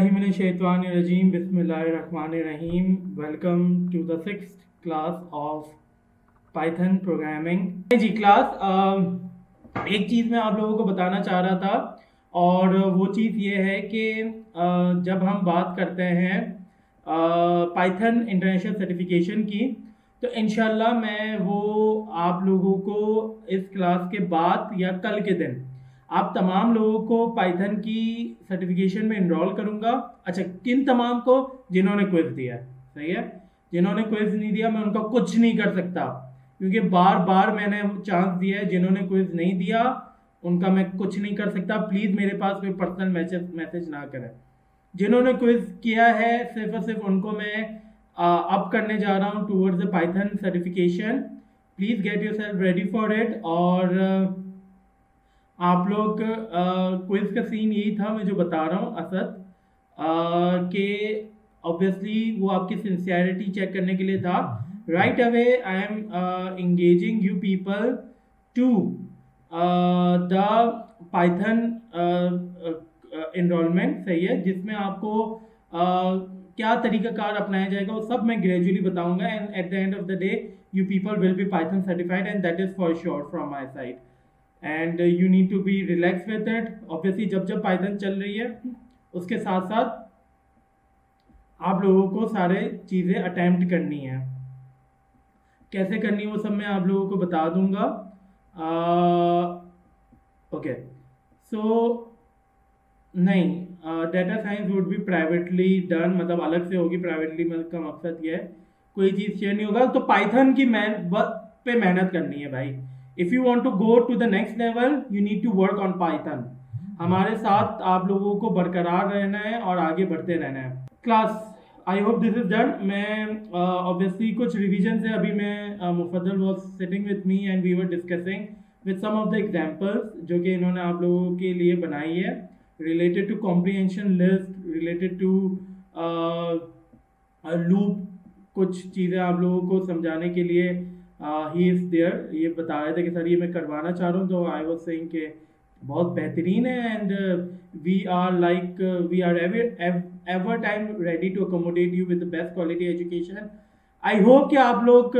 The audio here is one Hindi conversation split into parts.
A'udzubillahiminash-shaytanir-rajim. Bismillahir-rahmanir-rahim. Welcome to the 6th class of Python programming. जी क्लास एक चीज़ मैं आप लोगों को बताना चाह रहा था और वो चीज़ ये है कि जब हम बात करते हैं पाइथन इंटरनेशनल सर्टिफिकेशन की, तो इंशाल्लाह मैं वो आप लोगों को इस क्लास के बाद या कल के दिन आप तमाम लोगों को पाइथन की सर्टिफिकेशन में इनरोल करूंगा। अच्छा, किन तमाम को? जिन्होंने क्विज दिया है, सही है। जिन्होंने क्विज नहीं दिया मैं उनका कुछ नहीं कर सकता, क्योंकि बार बार मैंने चांस दिया है। जिन्होंने क्विज नहीं दिया उनका मैं कुछ नहीं कर सकता। प्लीज़ मेरे पास कोई पर्सनल मैसेज ना करें। जिन्होंने क्विज किया है सिर्फ और सिर्फ उनको मैं अप करने जा रहा हूँ towards the Python certification. Please get your self ready for it. और आप लोग क्विज का सीन यही था, मैं जो बता रहा हूँ असद, कि ऑब्वियसली वो आपकी सिंसियरिटी चेक करने के लिए था। Right away I am engaging you people to the Python enrolment, सही है, जिसमें आपको क्या तरीकाकार अपनाया जाएगा वो सब मैं ग्रेजुअली बताऊंगा। And at the end of the day you people will be Python certified and that is for sure from my side. And you need to be relax with it. Obviously जब जब पाइथन चल रही है उसके साथ साथ आप लोगों को सारे चीज़ें अटेम्प्ट करनी है। कैसे करनी है वो सब मैं आप लोगों को बता दूंगा। ओके, सो नहीं, data science would be privately done, मतलब अलग से होगी। प्राइवेटली का मकसद ये है कोई चीज़ शेयर नहीं होगा। तो पाइथन की पे मेहनत करनी है भाई। If you want to go to the next level you need to work on Python. हमारे साथ आप लोगों को बरकरार रहना है और आगे बढ़ते रहना है। Class I hope this is done. मैं ऑब्वियसली कुछ रिवीजन से अभी मैं Mufaddal was sitting with me and we were discussing with some of the examples जो कि इन्होंने आप लोगों के लिए बनाई है, related to comprehension list, related to loop. कुछ चीज़ें आप लोगों को समझाने के लिए ही इज़ देयर। ये बता रहे थे कि सर ये मैं करवाना चाह रहा हूँ, तो आई वाज सेइंग कि बहुत बेहतरीन है। And we are like we are ever time ready to accommodate you with the best quality education. I hope कि आप लोग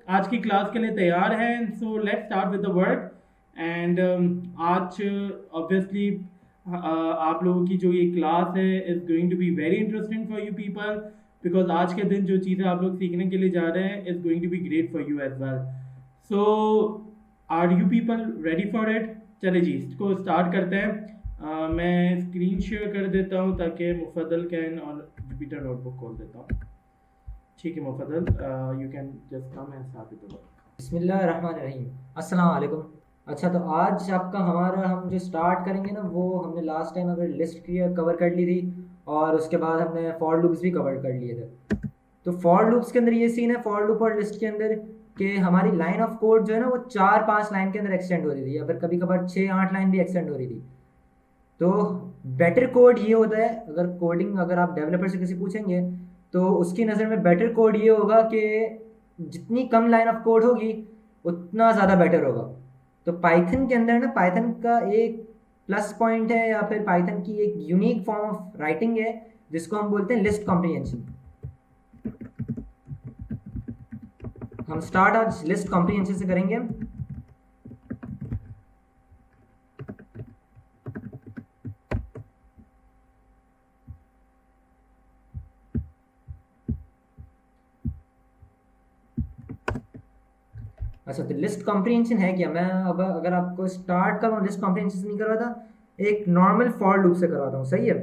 आज की क्लास के लिए तैयार हैं। So let's start with the work. And आज ऑब्वियसली आप लोगों की जो ये क्लास है is going to be very interesting for you people, because आज के दिन जो चीज़ें आप लोग सीखने के लिए जा रहे हैं is going to be great for you as well. So are you people ready for it? चले जी, इसको स्टार्ट करते हैं। मैं स्क्रीन शेयर कर देता हूँ ताकि मुफद्दल कैन, और जुपिटर नोटबुक खोल देता हूँ। ठीक है Mufaddal, you can just come and start with the work. बिस्मिल्लाहिर्रहमानिर्रहीम। अस्सलाम वालेकुम। अच्छा, तो आज आपका हमारा हम जो स्टार्ट करेंगे ना, वो हमने लास्ट टाइम अगर लिस्ट कवर कर ली थी और उसके बाद हमने फॉर लूप्स भी कवर कर लिए थे। तो फॉर लूप्स के अंदर ये सीन है, फॉर लूप और लिस्ट के अंदर, कि हमारी लाइन ऑफ कोड जो है ना वो 4-5 लाइन के अंदर एक्सटेंड हो रही थी, या फिर कभी कभार 6-8 लाइन भी एक्सटेंड हो रही थी। तो बेटर कोड ये होता है, अगर कोडिंग अगर आप डेवलपर से किसी पूछेंगे तो उसकी नज़र में बेटर कोड ये होगा कि जितनी कम लाइन ऑफ कोड होगी उतना ज़्यादा बेटर होगा। तो पाइथन के अंदर ना, पाइथन का एक प्लस पॉइंट है या फिर पाइथन की एक यूनिक फॉर्म ऑफ राइटिंग है जिसको हम बोलते हैं लिस्ट कॉम्प्रिहेंशन। हम स्टार्ट आज लिस्ट कॉम्प्रिहेंशन से करेंगे। अच्छा, तो लिस्ट कॉम्प्रिहेंशन है क्या? मैं अब अगर आपको स्टार्ट करूँ लिस्ट कॉम्प्रिहेंशन से नहीं करवाता, एक नॉर्मल फॉर लूप से करवाता हूँ, सही है।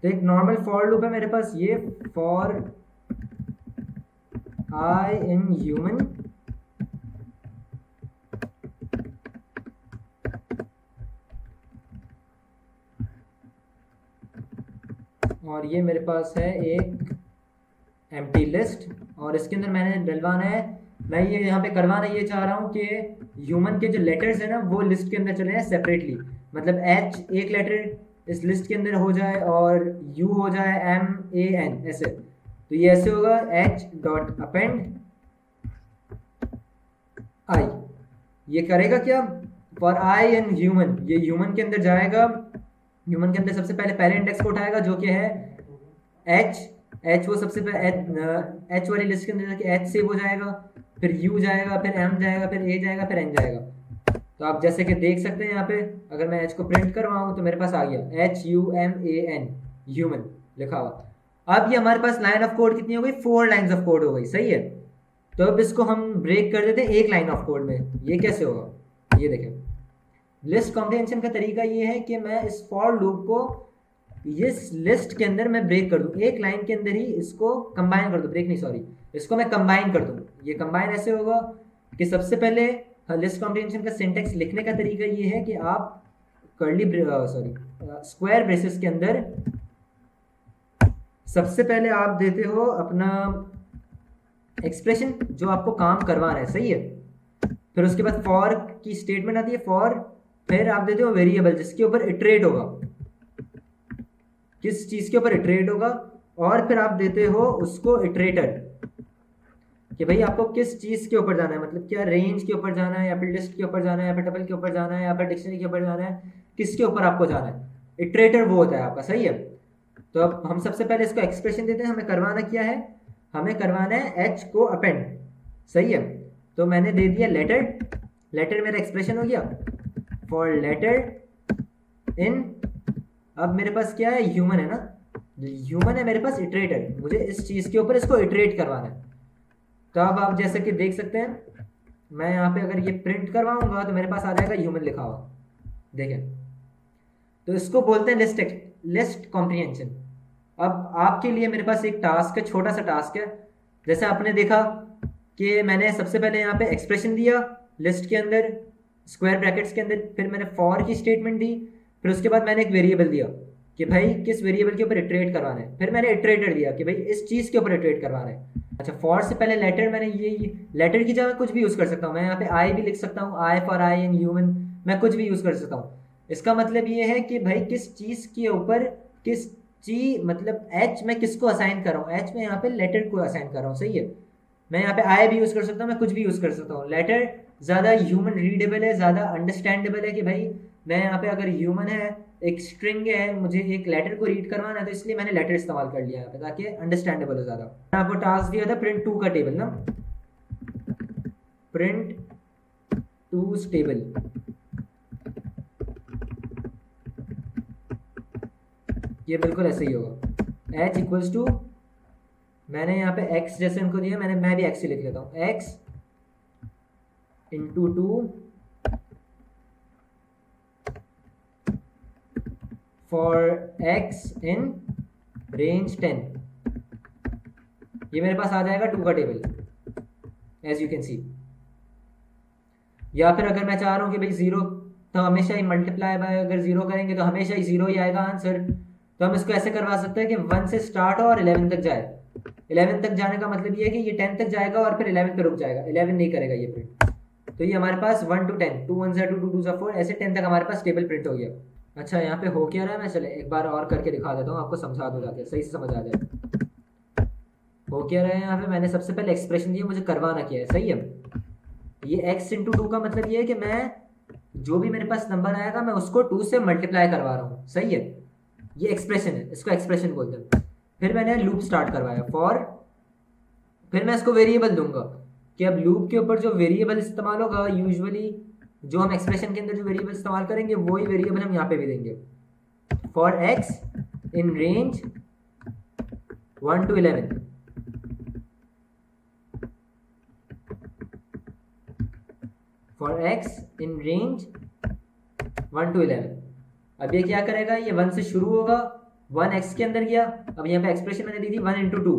तो एक नॉर्मल फॉर लूप है मेरे पास, ये फॉर आई इन ह्यूमन और ये मेरे पास है एक एम्प्टी लिस्ट, और इसके अंदर मैंने डलवाना है, मैं ये यहाँ पे करवाना ये चाह रहा हूँ कि ह्यूमन के जो लेटर्स हैं ना वो लिस्ट के अंदर चले जाए सेपरेटली। मतलब H एक लेटर इस लिस्ट के अंदर हो जाए और U हो जाए MAN, ऐसे। तो ये ऐसे होगा, H डॉट अपेंड आई। ये करेगा क्या? फॉर आई एंड ह्यूमन, ये ह्यूमन के अंदर जाएगा ह्यूमन के अंदर सबसे पहले इंडेक्स को उठाएगा जो कि है एच वो सबसे पहले एच वाली लिस्ट के अंदर जाके एच सेव हो जाएगा, फिर यू जाएगा, फिर एम जाएगा, फिर ए जाएगा, फिर एन जाएगा। तो आप जैसे कि देख सकते हैं यहाँ पे अगर मैं एच को प्रिंट करवाऊँ तो मेरे पास आ गया HUMAN ह्यूमन लिखा हुआ। अब ये हमारे पास लाइन ऑफ कोड कितनी हो गई, 4 लाइन्स ऑफ कोड हो गई, सही है। तो अब इसको हम ब्रेक कर देते हैं एक लाइन ऑफ कोड में। ये कैसे होगा, ये देखें। लिस्ट कॉम्प्रिहेंशन का तरीका ये है कि मैं इस फॉर लूप को इस लिस्ट के अंदर मैं ब्रेक कर दूं, एक लाइन के अंदर ही इसको कंबाइन कर दूं, ब्रेक नहीं सॉरी, इसको मैं कंबाइन कर दूं। ये कंबाइन ऐसे होगा कि सबसे पहले लिस्ट कॉम्प्रिहेंशन का सिंटेक्स लिखने का तरीका ये है कि आप कर्ली स्क्वायर ब्रेसेस के अंदर सबसे पहले आप देते हो अपना एक्सप्रेशन जो आपको काम करवाना है, सही है। फिर उसके बाद फॉर की स्टेटमेंट आती है, फॉर, फिर आप देते हो वेरिएबल जिसके ऊपर इटरेट होगा, किस चीज के ऊपर इटरेट होगा, और फिर आप देते हो उसको इटरेटर कि भाई आपको किस चीज के ऊपर जाना है, मतलब क्या रेंज के ऊपर जाना है, या फिर लिस्ट के ऊपर जाना है, या फिर टपल के ऊपर जाना है, या फिर डिक्शनरी के ऊपर जाना है, किसके ऊपर आपको जाना है। इटरेटर वो होता है आपका, सही है। तो अब हम सबसे पहले इसको एक्सप्रेशन देते हैं। हमें करवाना क्या है, हमें करवाना है एच को अपेंड, सही है। तो मैंने दे दिया लेटर, लेटर मेरा एक्सप्रेशन हो गया, फॉर लेटर इन, अब मेरे पास क्या है, ह्यूमन है ना, ह्यूमन है मेरे पास इटरेटर, मुझे इस चीज के ऊपर इसको इटरेट करवाना है। तो अब आप जैसे कि देख सकते हैं, मैं यहाँ पे अगर ये प्रिंट करवाऊंगा तो मेरे पास आ जाएगा ह्यूमन लिखा हुआ, देखें। तो इसको बोलते हैं लिस्ट कॉम्प्रिहेंशन। अब आपके लिए मेरे पास एक टास्क है, छोटा सा टास्क है। जैसे आपने देखा कि मैंने सबसे पहले यहाँ पे एक्सप्रेशन दिया लिस्ट के अंदर स्क्वायर ब्रैकेट्स के अंदर, फिर मैंने फॉर की स्टेटमेंट दी, फिर उसके बाद मैंने एक वेरिएबल दिया कि भाई किस वेरिएबल के ऊपर इटरेट करवाना है, फिर मैंने इटरेटर दिया कि भाई इस चीज़ के ऊपर इटरेट करवाना है। अच्छा, फॉर से पहले लेटर, मैंने ये लेटर की जगह कुछ भी यूज़ कर सकता हूँ, मैं यहाँ पे आई भी लिख सकता हूँ, I for i in human, मैं कुछ भी यूज़ कर सकता हूँ। इसका मतलब ये है कि भाई किस चीज़ के ऊपर किस चीज, मतलब एच मैं किसको असाइन कर रहा हूँ, एच में यहाँ पे लेटर को असाइन कर रहा हूँ, सही है। मैं यहाँ पे आई भी यूज़ कर सकता हूँ, मैं कुछ भी यूज़ कर सकता हूँ। लेटर ज़्यादा ह्यूमन रीडेबल है, ज़्यादा अंडरस्टैंडेबल है कि भाई मैं यहाँ पे अगर ह्यूमन है, एक स्ट्रिंग है, मुझे एक लेटर को रीड करवाना है, तो इसलिए मैंने लेटर इस्तेमाल कर लिया यहाँ पे ताकि अंडरस्टैंडेबल हो ज़्यादा। मैंने आपको टास्क दिया था प्रिंट टू का टेबल ना, प्रिंट टू टेबल, ये बिल्कुल ऐसे ही होगा। एच इक्वल्स टू, मैंने यहाँ पे x जैसे उनको दिया, मैं भी x ही लिख लेता हूँ, x into 2 for x in range 10। ये मेरे पास आ जाएगा 2 का table, as you can see. या फिर अगर मैं चाह रहा हूँ कि भाई 0 तो हमेशा ही मल्टीप्लाई बाय, अगर 0 करेंगे तो हमेशा ही 0 ही आएगा आंसर, तो हम इसको ऐसे करवा सकते हैं कि 1 से स्टार्ट हो और 11 तक जाए। 11 तक जाने का मतलब ये है कि ये 10 तक जाएगा और फिर 11 पे रुक जाएगा, 11 नहीं करेगा ये प्रिंट। तो ये हमारे पास 1 to 10, 2 1 2 2 2 4, ऐसे 10 तक हमारे पास टेबल प्रिंट हो गया। अच्छा, यहाँ पे हो क्या रहा है, मैं चले एक बार और करके दिखा देता हूँ, आपको समझा दो जाके सही से समझ आ जाए। हो क्या रहा है, यहाँ पे मैंने सबसे पहले एक्सप्रेशन दिया, मुझे करवाना क्या है, सही है। ये x इंटू 2 का मतलब ये है कि मैं जो भी मेरे पास नंबर आएगा मैं उसको 2 से मल्टीप्लाई करवा रहा हूँ, सही है। ये एक्सप्रेशन है, इसको एक्सप्रेशन बोलते हैं। फिर मैंने लूप स्टार्ट करवाया फॉर, फिर मैं इसको वेरिएबल दूंगा कि अब लूप के ऊपर जो वेरिएबल इस्तेमाल होगा, यूजुअली जो हम एक्सप्रेशन के अंदर जो वेरिएबल इस्तेमाल करेंगे वही वेरिएबल हम यहाँ पे भी देंगे। For x in range 1 to 11, for x in range 1 to 11। अब ये क्या करेगा, ये 1 से शुरू होगा, 1 x के अंदर गया, अब यहाँ पे एक्सप्रेशन मैंने दी थी 1 into 2,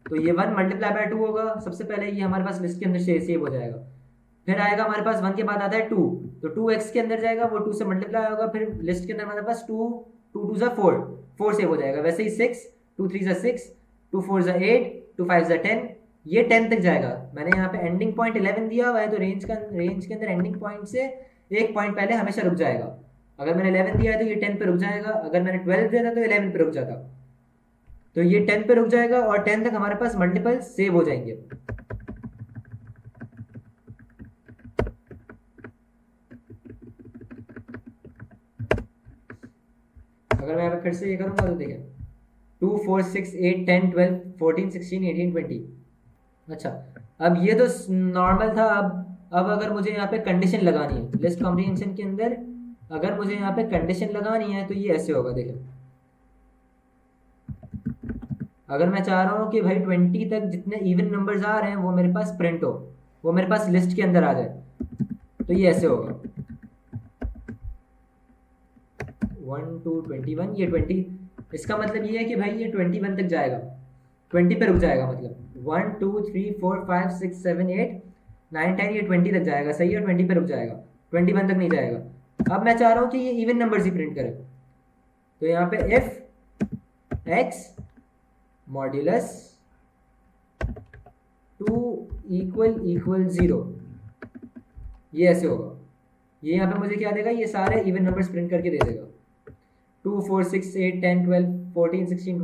तो ये 1 मल्टीप्लाई बाय 2 होगा। सबसे पहले ये हमारे पास लिस्ट के अंदर सेव हो जाएगा। फिर आएगा हमारे पास 1 के बाद आता है 2, तो 2x के अंदर जाएगा, वो 2 से मल्टीप्लाई होगा, फिर लिस्ट के अंदर हमारे पास 2 2 2 4 4 सेव हो जाएगा। वैसे ही 6 2 3 6 2 4 8 2 5 10, ये 10 तक जाएगा। मैंने यहाँ पे एंडिंग पॉइंट 11 दिया हुआ है, तो रेंज के अंदर एंडिंग पॉइंट से एक पॉइंट पहले हमेशा रुक जाएगा। अगर मैंने 11 दिया है तो ये 10 पे रुक जाएगा, अगर मैंने 12 दिया था तो 11 पे रुक जाता, तो ये 10 पे रुक जाएगा और 10 तक हमारे पास मल्टीपल सेव हो जाएंगे। अगर मैं यहाँ पे फिर से ये करूँगा तो देखें 2 4 6 8 10 12 14 16 18 20। अच्छा, अब ये तो नॉर्मल था। अब अगर मुझे यहाँ पे कंडीशन लगानी है लिस्ट कॉम्प्रिहेंशन के अंदर, अगर मुझे यहाँ पे कंडीशन लगानी है तो ये ऐसे होगा। देखें, अगर मैं चाह रहा हूँ कि भाई 20 तक जितने इवन नंबर्स आ रहे हैं वो मेरे पास प्रिंट हो, वो मेरे पास लिस्ट के अंदर आ जाए, तो ये ऐसे होगा 1 2 21, ये 20। इसका मतलब ये है कि भाई ये 21 तक जाएगा, 20 पे रुक जाएगा। मतलब 1 2 3 4 5 6 7 8 9 10, ये 20 तक जाएगा, सही है, 20 पे रुक जाएगा, 21 तक नहीं जाएगा। अब मैं चाह रहा हूँ कि ये इवन नंबर्स ही प्रिंट करे, तो यहाँ पे इफ एक्स मॉड्यूलस 2 इक्वल 0, ये ऐसे होगा। ये यहाँ पे मुझे क्या देगा, ये सारे इवन नंबर्स प्रिंट करके दे देगा, 2 4 6 8 10 12 14 16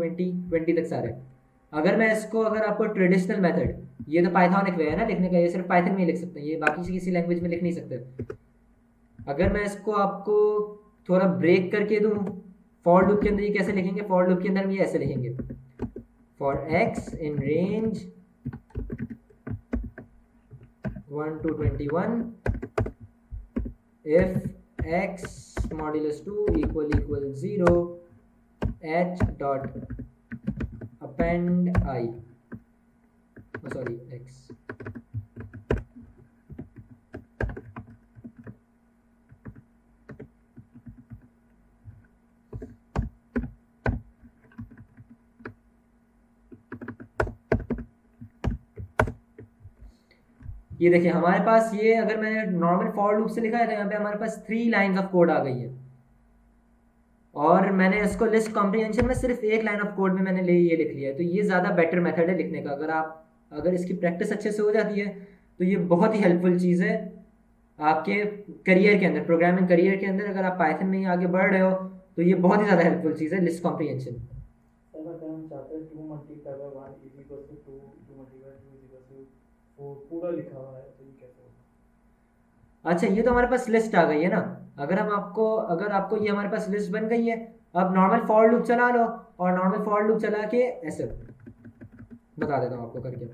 20 तक सारे। अगर मैं इसको, अगर आपको ट्रेडिशनल मेथड, ये तो पाइथन एक वे है ना लिखने का, ये सिर्फ पाइथन में ही लिख सकते हैं, ये बाकी किसी लैंग्वेज में लिख नहीं सकते। अगर मैं इसको आपको थोड़ा ब्रेक करके दूं, फॉर लूप के अंदर ये कैसे लिखेंगे, फॉर लूप के अंदर ये ऐसे लिखेंगे, for x in range 1 to 21 if x modulus 2 equal 0 h dot append I, oh sorry, x। ये देखिए हमारे पास, ये अगर मैंने नॉर्मल फॉर लूप से लिखा है तो यहाँ पे हमारे पास 3 लाइन्स ऑफ कोड आ गई है, और मैंने इसको लिस्ट कॉम्प्रिहेंशन में सिर्फ एक लाइन ऑफ कोड में मैंने ये लिख लिया है। तो ये ज़्यादा बेटर मेथड है लिखने का। अगर इसकी प्रैक्टिस अच्छे से हो जाती है तो ये बहुत ही हेल्पफुल चीज़ है आपके करियर के अंदर, प्रोग्रामिंग करियर के अंदर। अगर आप पाइथन में ही आगे बढ़ रहे हो तो ये बहुत ही ज़्यादा हेल्पफुल चीज़ है लिस्ट कॉम्प्रिहेंशन। पूरा लिखा हुआ है तो ये कैसे होगा? अच्छा, ये तो हमारे पास लिस्ट आ गई है ना। अगर आपको ये हमारे पास लिस्ट बन गई है, अब नॉर्मल फॉर लूप चला लो, और नॉर्मल फॉर लूप चला के ऐसे बता देता हूँ आपको करके।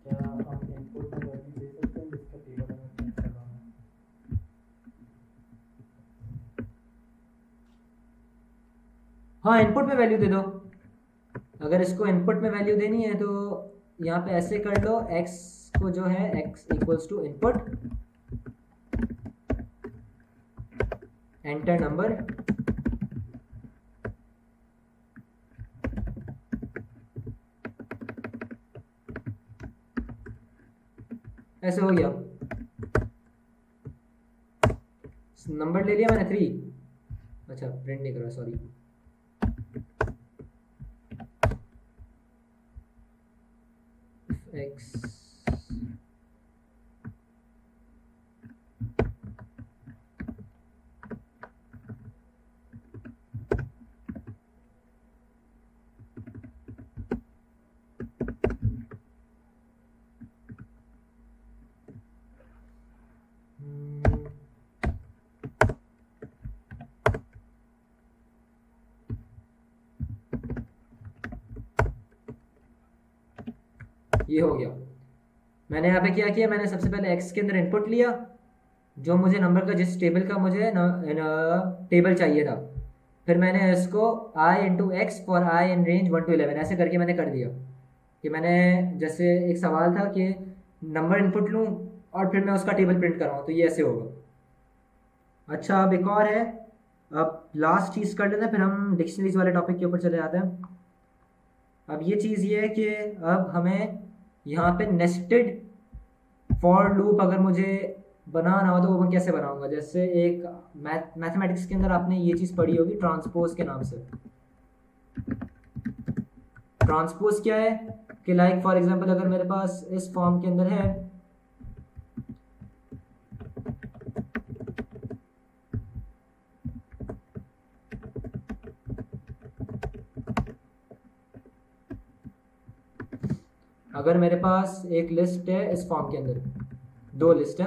क्या हम इनपुट में वैल्यू दे सकते हैं जिसका टेबल हमें प्रिंट करना है? हाँ, इनपुट में वैल्यू दे दो। अगर इसको इनपुट में वैल्यू देनी है तो यहाँ पे ऐसे कर लो, x को जो है x equals to input enter number, ऐसे हो गया। नंबर ले लिया मैंने 3। अच्छा, प्रिंट नहीं करा, सॉरी। x ये हो गया। मैंने यहाँ पे क्या किया, मैंने सबसे पहले x के अंदर इनपुट लिया, जो मुझे नंबर का, जिस टेबल का मुझे टेबल चाहिए था। फिर मैंने इसको i into x for i in range 1 to 11 ऐसे करके मैंने कर दिया। कि मैंने, जैसे एक सवाल था कि नंबर इनपुट लूँ और फिर मैं उसका टेबल प्रिंट कराऊँ, तो ये ऐसे होगा। अच्छा, अब एक और है, अब लास्ट चीज़ कर लेते हैं, फिर हम डिक्शनरीज वाले टॉपिक के ऊपर चले जाते हैं। अब ये चीज़ ये है कि अब हमें यहाँ पे नेस्टेड फॉर लूप अगर मुझे बनाना हो तो वो मैं कैसे बनाऊंगा। जैसे एक मैथमेटिक्स के अंदर आपने ये चीज़ पढ़ी होगी ट्रांसपोज के नाम से। ट्रांसपोज क्या है कि लाइक फॉर एग्जांपल अगर मेरे पास इस फॉर्म के अंदर है, अगर मेरे पास एक लिस्ट है इस फॉर्म के अंदर, 2 लिस्ट है,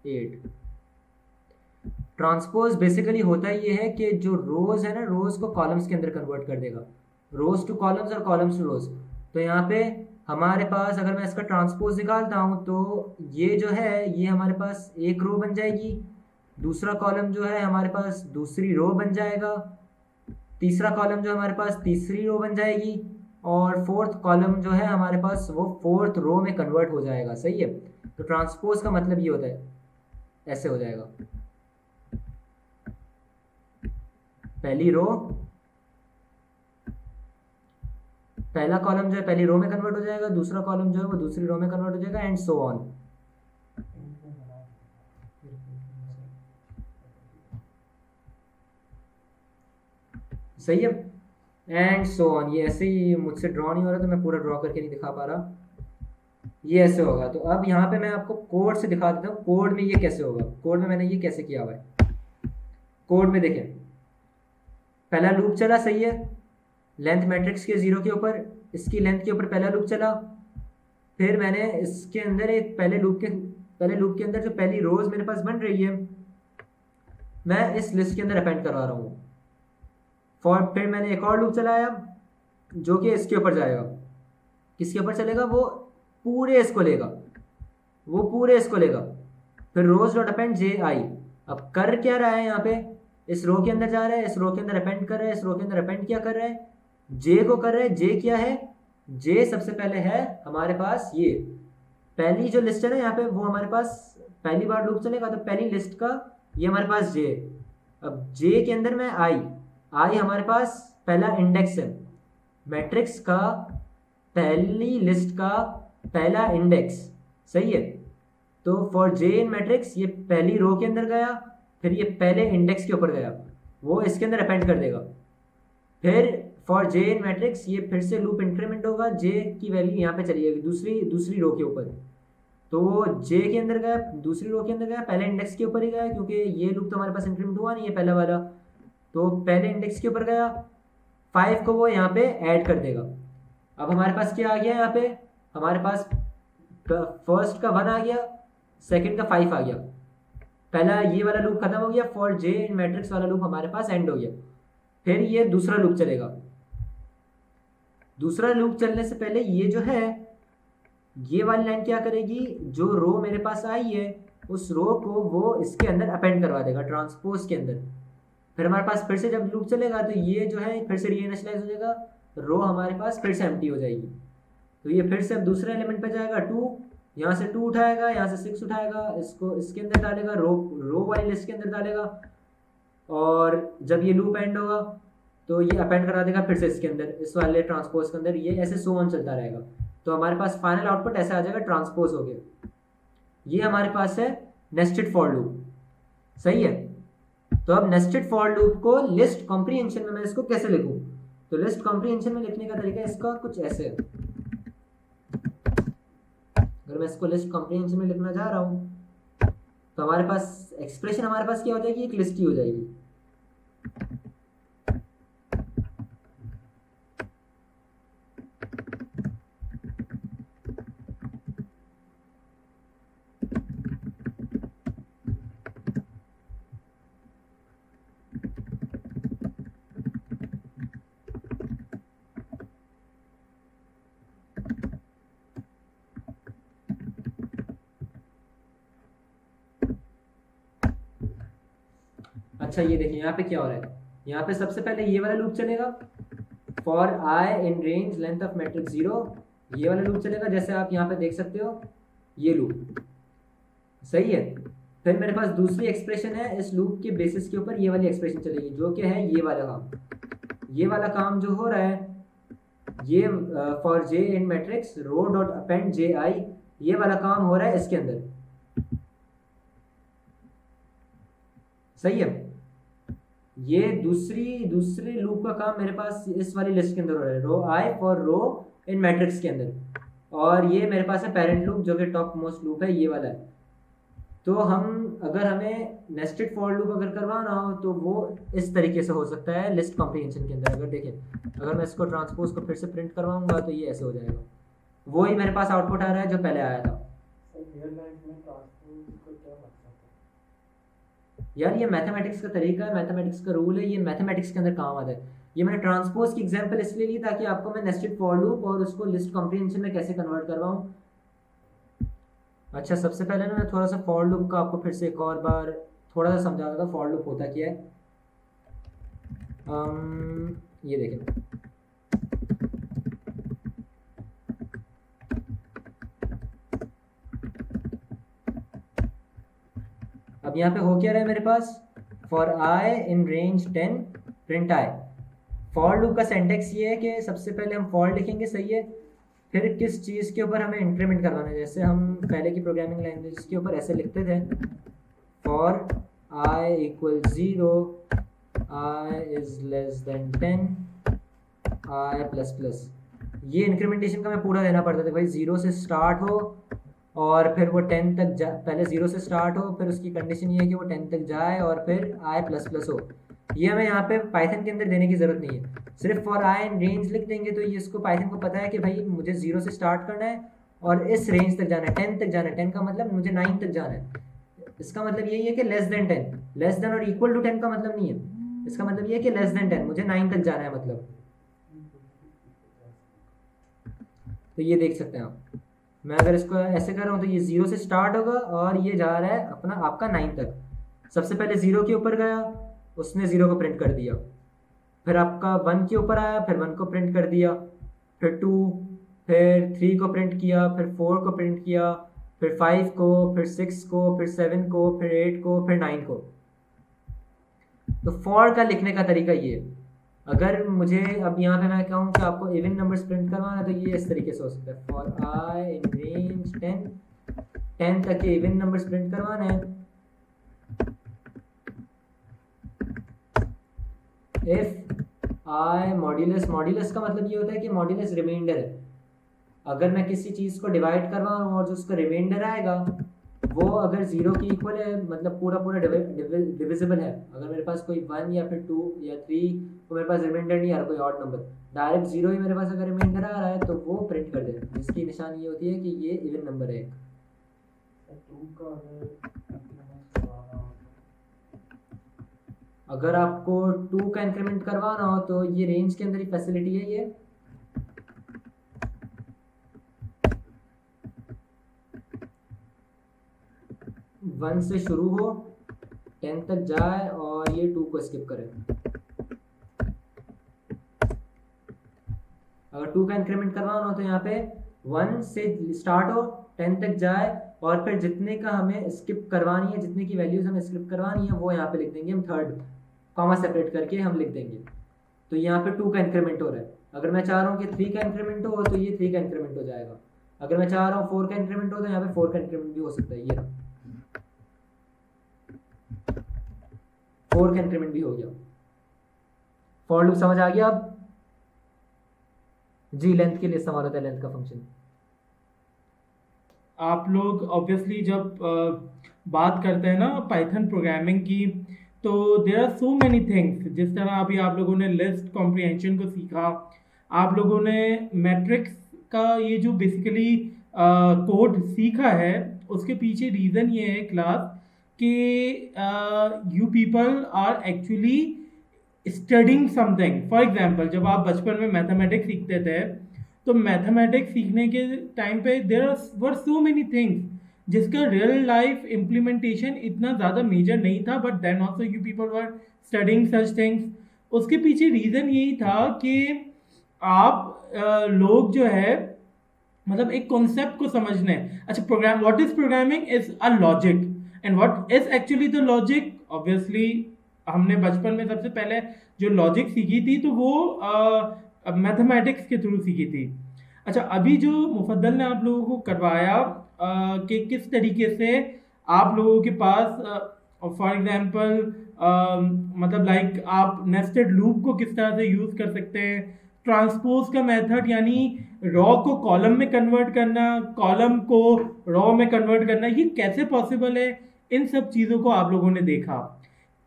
8। ट्रांसपोज बेसिकली होता ये है कि जो रोज है ना, रोज को कॉलम्स के अंदर कन्वर्ट कर देगा, रोज टू कॉलम्स और कॉलम्स टू रोज। तो यहाँ पे हमारे पास अगर मैं इसका ट्रांसपोज निकालता हूँ तो ये जो है ये हमारे पास एक रो बन जाएगी, दूसरा कॉलम जो है हमारे पास दूसरी रो बन जाएगा, तीसरा कॉलम जो हमारे पास तीसरी रो बन जाएगी, और फोर्थ कॉलम जो है हमारे पास वो फोर्थ रो में कन्वर्ट हो जाएगा। सही है। तो ट्रांसपोज का मतलब ये होता है, ऐसे हो जाएगा, पहली रो, पहला कॉलम जो है पहली रो में कन्वर्ट हो जाएगा, दूसरा कॉलम जो है वो दूसरी रो में कन्वर्ट हो जाएगा, एंड सो ऑन। सही है, एंड सो ऑन। ये ऐसे ही मुझसे ड्रॉ नहीं हो रहा तो मैं पूरा ड्रॉ करके नहीं दिखा पा रहा, ये ऐसे होगा। तो अब यहाँ पे मैं आपको कोड से दिखा देता हूँ, कोड में ये कैसे होगा, कोड में मैंने ये कैसे किया हुआ है। कोड में देखें, पहला लूप चला, सही है, लेंथ मैट्रिक्स के 0 के ऊपर, इसकी लेंथ के ऊपर पहला लूप चला, फिर मैंने इसके अंदर एक पहले लूप के अंदर जो पहली रोज मेरे पास बन रही है मैं इस लिस्ट के अंदर अपेंड करवा रहा हूँ। फिर मैंने एक और लूप चलाया जो कि इसके ऊपर जाएगा, किसके ऊपर चलेगा, वो पूरे इसको लेगा, वो पूरे इसको लेगा। फिर रोज डॉट अपेंड जे आई। अब कर क्या रहा है यहाँ पे, इस रो के अंदर जा रहा है, इस रो के अंदर अपेंड कर रहा है, इस रो के अंदर अपेंड क्या कर रहा है, जे को कर रहा है। जे क्या है, जे सबसे पहले है हमारे पास ये पहली जो लिस्ट है ना यहाँ पे, वो हमारे पास पहली बार लूप चलेगा तो पहली लिस्ट का ये हमारे पास जे। अब जे के अंदर में आई हमारे पास पहला इंडेक्स है, मैट्रिक्स का पहली लिस्ट का पहला इंडेक्स। सही है। तो फॉर जे इन मैट्रिक्स ये पहली रो के अंदर गया, फिर ये पहले इंडेक्स के ऊपर गया, वो इसके अंदर अपेंड कर देगा। फिर फॉर जे इन मैट्रिक्स ये फिर से लूप इंक्रीमेंट होगा, जे की वैल्यू यहाँ पे चली जाएगी दूसरी रो के ऊपर। तो वो जे के अंदर गया, दूसरी रो के अंदर गया, पहले इंडेक्स के ऊपर ही गया क्योंकि ये लूप तो हमारे पास इंक्रीमेंट हुआ नहीं है पहला वाला, तो पहले इंडेक्स के ऊपर गया। 5 को वो यहाँ पे ऐड कर देगा। अब हमारे पास क्या आ गया, यहाँ पे हमारे पास फर्स्ट का 1 आ गया, सेकंड का 5 आ गया, पहला ये वाला लूप खत्म हो गया, फॉर जे इन मैट्रिक्स वाला लूप हमारे पास एंड हो गया। फिर ये दूसरा लूप चलेगा। दूसरा लूप चलने से पहले ये जो है ये वाली लाइन क्या करेगी, जो रो मेरे पास आई है उस रो को वो इसके अंदर अपेंड करवा देगा ट्रांसपोज के अंदर। फिर हमारे पास फिर से जब लूप चलेगा तो ये जो है फिर से रीइनिशियलाइज हो जाएगा, रो हमारे पास फिर से एम्प्टी हो जाएगी। तो ये फिर से अब दूसरे एलिमेंट पे जाएगा 2, यहाँ से 2 उठाएगा, यहाँ से 6 उठाएगा, इसको इसके अंदर डालेगा, रो वाली लिस्ट के अंदर डालेगा, और जब ये लूप एंड होगा तो ये अपेंड करा देगा फिर से इसके अंदर, इस वाले ट्रांसपोज के अंदर। ये ऐसे सो ऑन चलता रहेगा। तो हमारे पास फाइनल आउटपुट ऐसा आ जाएगा, ट्रांसपोज हो गया। ये हमारे पास है नेस्टेड फॉर लूप। सही है। तो अब नेस्टेड फॉर लूप को लिस्ट कॉम्प्रिहेंशन में मैं इसको कैसे लिखूं, तो लिस्ट कॉम्प्रिहेंशन में लिखने का तरीका इसका कुछ ऐसे है। अगर मैं इसको लिस्ट कॉम्प्रिहेंशन में लिखना चाह रहा हूं तो हमारे पास एक्सप्रेशन हमारे पास क्या हो जाएगी, एक लिस्ट की हो जाएगी। अच्छा ये देखिए यहाँ पे क्या हो रहा है, यहाँ पे सबसे पहले ये वाला लूप चलेगा, for i in range length of matrix 0, ये वाला लूप चलेगा जैसे आप यहाँ पे देख सकते हो, ये लूप। सही है। फिर मेरे पास दूसरी एक्सप्रेशन है, इस लूप के बेसिस के ऊपर ये वाली एक्सप्रेशन चलेगी, जो कि है ये वाला काम। ये वाला काम जो हो रहा है ये for j in matrix row dot append j i, ये वाला काम हो रहा है इसके अंदर। सही है। ये दूसरी लूप का काम मेरे पास इस वाली लिस्ट के अंदर हो रहा है, रो I for row in matrix के अंदर, और ये मेरे पास है पेरेंट लूप जो कि टॉप मोस्ट लूप है, ये वाला है। तो अगर हमें नेस्टेड फॉर लूप अगर करवाना हो तो वो इस तरीके से हो सकता है लिस्ट कॉम्प्रिहेंशन के अंदर। अगर देखें, अगर मैं इसको ट्रांसपोज को फिर से प्रिंट करवाऊंगा तो ये ऐसे हो जाएगा, वो ही मेरे पास आउटपुट आ रहा है जो पहले आया था। यार ये मैथमेटिक्स का तरीका है, मैथमेटिक्स का रूल है, ये मैथमेटिक्स के अंदर काम आता है। ये मैंने ट्रांसपोज की एग्जांपल इसलिए ली ताकि आपको मैं नेस्टेड फॉर लूप और उसको लिस्ट कॉम्प्रिहेंशन में कैसे कन्वर्ट करवाऊँ। अच्छा, सबसे पहले ना मैं थोड़ा सा फॉर लूप का आपको फिर से एक और बार थोड़ा सा समझा देता हूँ। फॉर लूप होता क्या है। ये देखें, अब यहाँ पे हो क्या रहा है मेरे पास, for i in range 10 print i. For loop का सेंटेक्स ये है कि सबसे पहले हम फॉर लिखेंगे, सही है, फिर किस चीज़ के ऊपर हमें इंक्रीमेंट करवाना है। जैसे हम पहले की प्रोग्रामिंग लैंग्वेज के ऊपर ऐसे लिखते थे, for I equal 0, I is less than 10, I plus plus. ये इंक्रीमेंटेशन का मैं पूरा देना पड़ता था भाई, 0 से स्टार्ट हो और फिर वो 10 तक जा, पहले 0 से स्टार्ट हो, फिर उसकी कंडीशन ये है कि वो 10 तक जाए और फिर आई प्लस प्लस हो। ये हमें यहाँ पे पाइथन के अंदर देने की ज़रूरत नहीं है, सिर्फ फॉर आई एंड रेंज लिख देंगे तो ये इसको पाइथन को पता है कि भाई मुझे 0 से स्टार्ट करना है और इस रेंज तक जाना है, 10 तक जाना है। 10 का मतलब मुझे 9 तक जाना है। इसका मतलब यही है कि लेस देन 10, लेस देन और इक्वल टू 10 का मतलब नहीं है। इसका मतलब ये है कि लेस देन 10, मुझे 9 तक जाना है मतलब। तो ये देख सकते हैं आप, मैं अगर इसको ऐसे कर रहा हूँ तो ये 0 से स्टार्ट होगा और ये जा रहा है अपना आपका 9 तक। सबसे पहले 0 के ऊपर गया, उसने 0 को प्रिंट कर दिया, फिर आपका 1 के ऊपर आया, फिर 1 को प्रिंट कर दिया, फिर 2, फिर 3 को प्रिंट किया, फिर 4 को प्रिंट किया, फिर 5 को, फिर 6 को, फिर 7 को, फिर 8 को, फिर 9 को। तो फॉर का लिखने का तरीका ये है। अगर मुझे अब यहाँ पे मैं कहूँ कि आपको इवन नंबर्स प्रिंट करवाना है तो ये इस तरीके से हो सकता है, फॉर आई इन रेंज 10 तक के इवन नंबर्स प्रिंट करवाने हैं। इफ आई मॉड्यूलस, मॉड्यूलस का मतलब ये होता है कि मॉड्यूलस रिमाइंडर है। अगर मैं किसी चीज़ को डिवाइड करवा रहा हूँ और जो उसका रिमाइंडर आएगा वो अगर 0 की इक्वल है, मतलब पूरा पूरा डिविजिबल है। अगर मेरे पास कोई 1 या फिर 2 या 3, तो मेरे पास रिमाइंडर नहीं आ रहा कोई ऑड नंबर, डायरेक्ट 0 ही मेरे पास अगर रिमाइंडर आ रहा है तो वो प्रिंट कर देगा, जिसकी निशानी ये होती है कि ये इवन नंबर है। अगर आपको 2 का इंक्रीमेंट करवाना हो तो ये रेंज के अंदर ही फैसिलिटी है। ये वन से शुरू हो, 10 तक जाए और ये 2 को स्किप करे। अगर 2 का इंक्रीमेंट करवाना हो तो यहाँ पे 1 से स्टार्ट हो, 10 तक जाए और फिर जितने का हमें स्किप करवानी है, जितने की वैल्यूज हमें स्किप करवानी है वो यहाँ पे लिख देंगे हम, थर्ड कॉमा सेपरेट करके हम लिख देंगे। तो यहाँ पे 2 का इंक्रीमेंट हो रहा है। अगर मैं चाह रहा हूँ कि 3 का इंक्रीमेंट हो तो ये 3 का इंक्रीमेंट हो जाएगा। अगर मैं चाह रहा हूँ 4 का इंक्रीमेंट हो तो यहाँ पे 4 का इंक्रीमेंट भी हो सकता है। ये 4 का इंक्रीमेंट भी हो गया। फॉर लूप समझ आ गया अब जी। लेंथ के लिए इस्तेमाल होता है, लेंथ का फंक्शन। आप लोग ऑब्वियसली जब बात करते हैं ना पाइथन प्रोग्रामिंग की, तो there are so many things. जिस तरह अभी आप लोगों ने लिस्ट कॉम्प्रिहेंशन को सीखा, आप लोगों ने मैट्रिक्स का ये जो बेसिकली कोड सीखा है, उसके पीछे रीज़न ये है क्लास कि you people are actually studying something. For example, जब आप बचपन में मैथमेटिक्स सीखते थे तो मैथमेटिक्स सीखने के टाइम पे there were so many things जिसका रियल लाइफ इम्प्लीमेंटेशन इतना ज़्यादा मेजर नहीं था, but then also you people were studying such things. उसके पीछे रीज़न यही था कि आप लोग जो है मतलब एक कॉन्सेप्ट को समझने। अच्छा, program, what is programming is a logic, and what is actually the logic. Obviously हमने बचपन में सबसे पहले जो लॉजिक सीखी थी तो वो मैथमेटिक्स के थ्रू सीखी थी। अच्छा, अभी जो मुफद्दल ने आप लोगों को करवाया कि किस तरीके से आप लोगों के पास फॉर एग्जांपल मतलब लाइक आप नेस्टेड लूप को किस तरह से यूज़ कर सकते हैं, ट्रांसपोज का मेथड यानी रॉ को कॉलम में कन्वर्ट करना, कॉलम को रॉ में कन्वर्ट करना, ये कैसे पॉसिबल है, इन सब चीज़ों को आप लोगों ने देखा।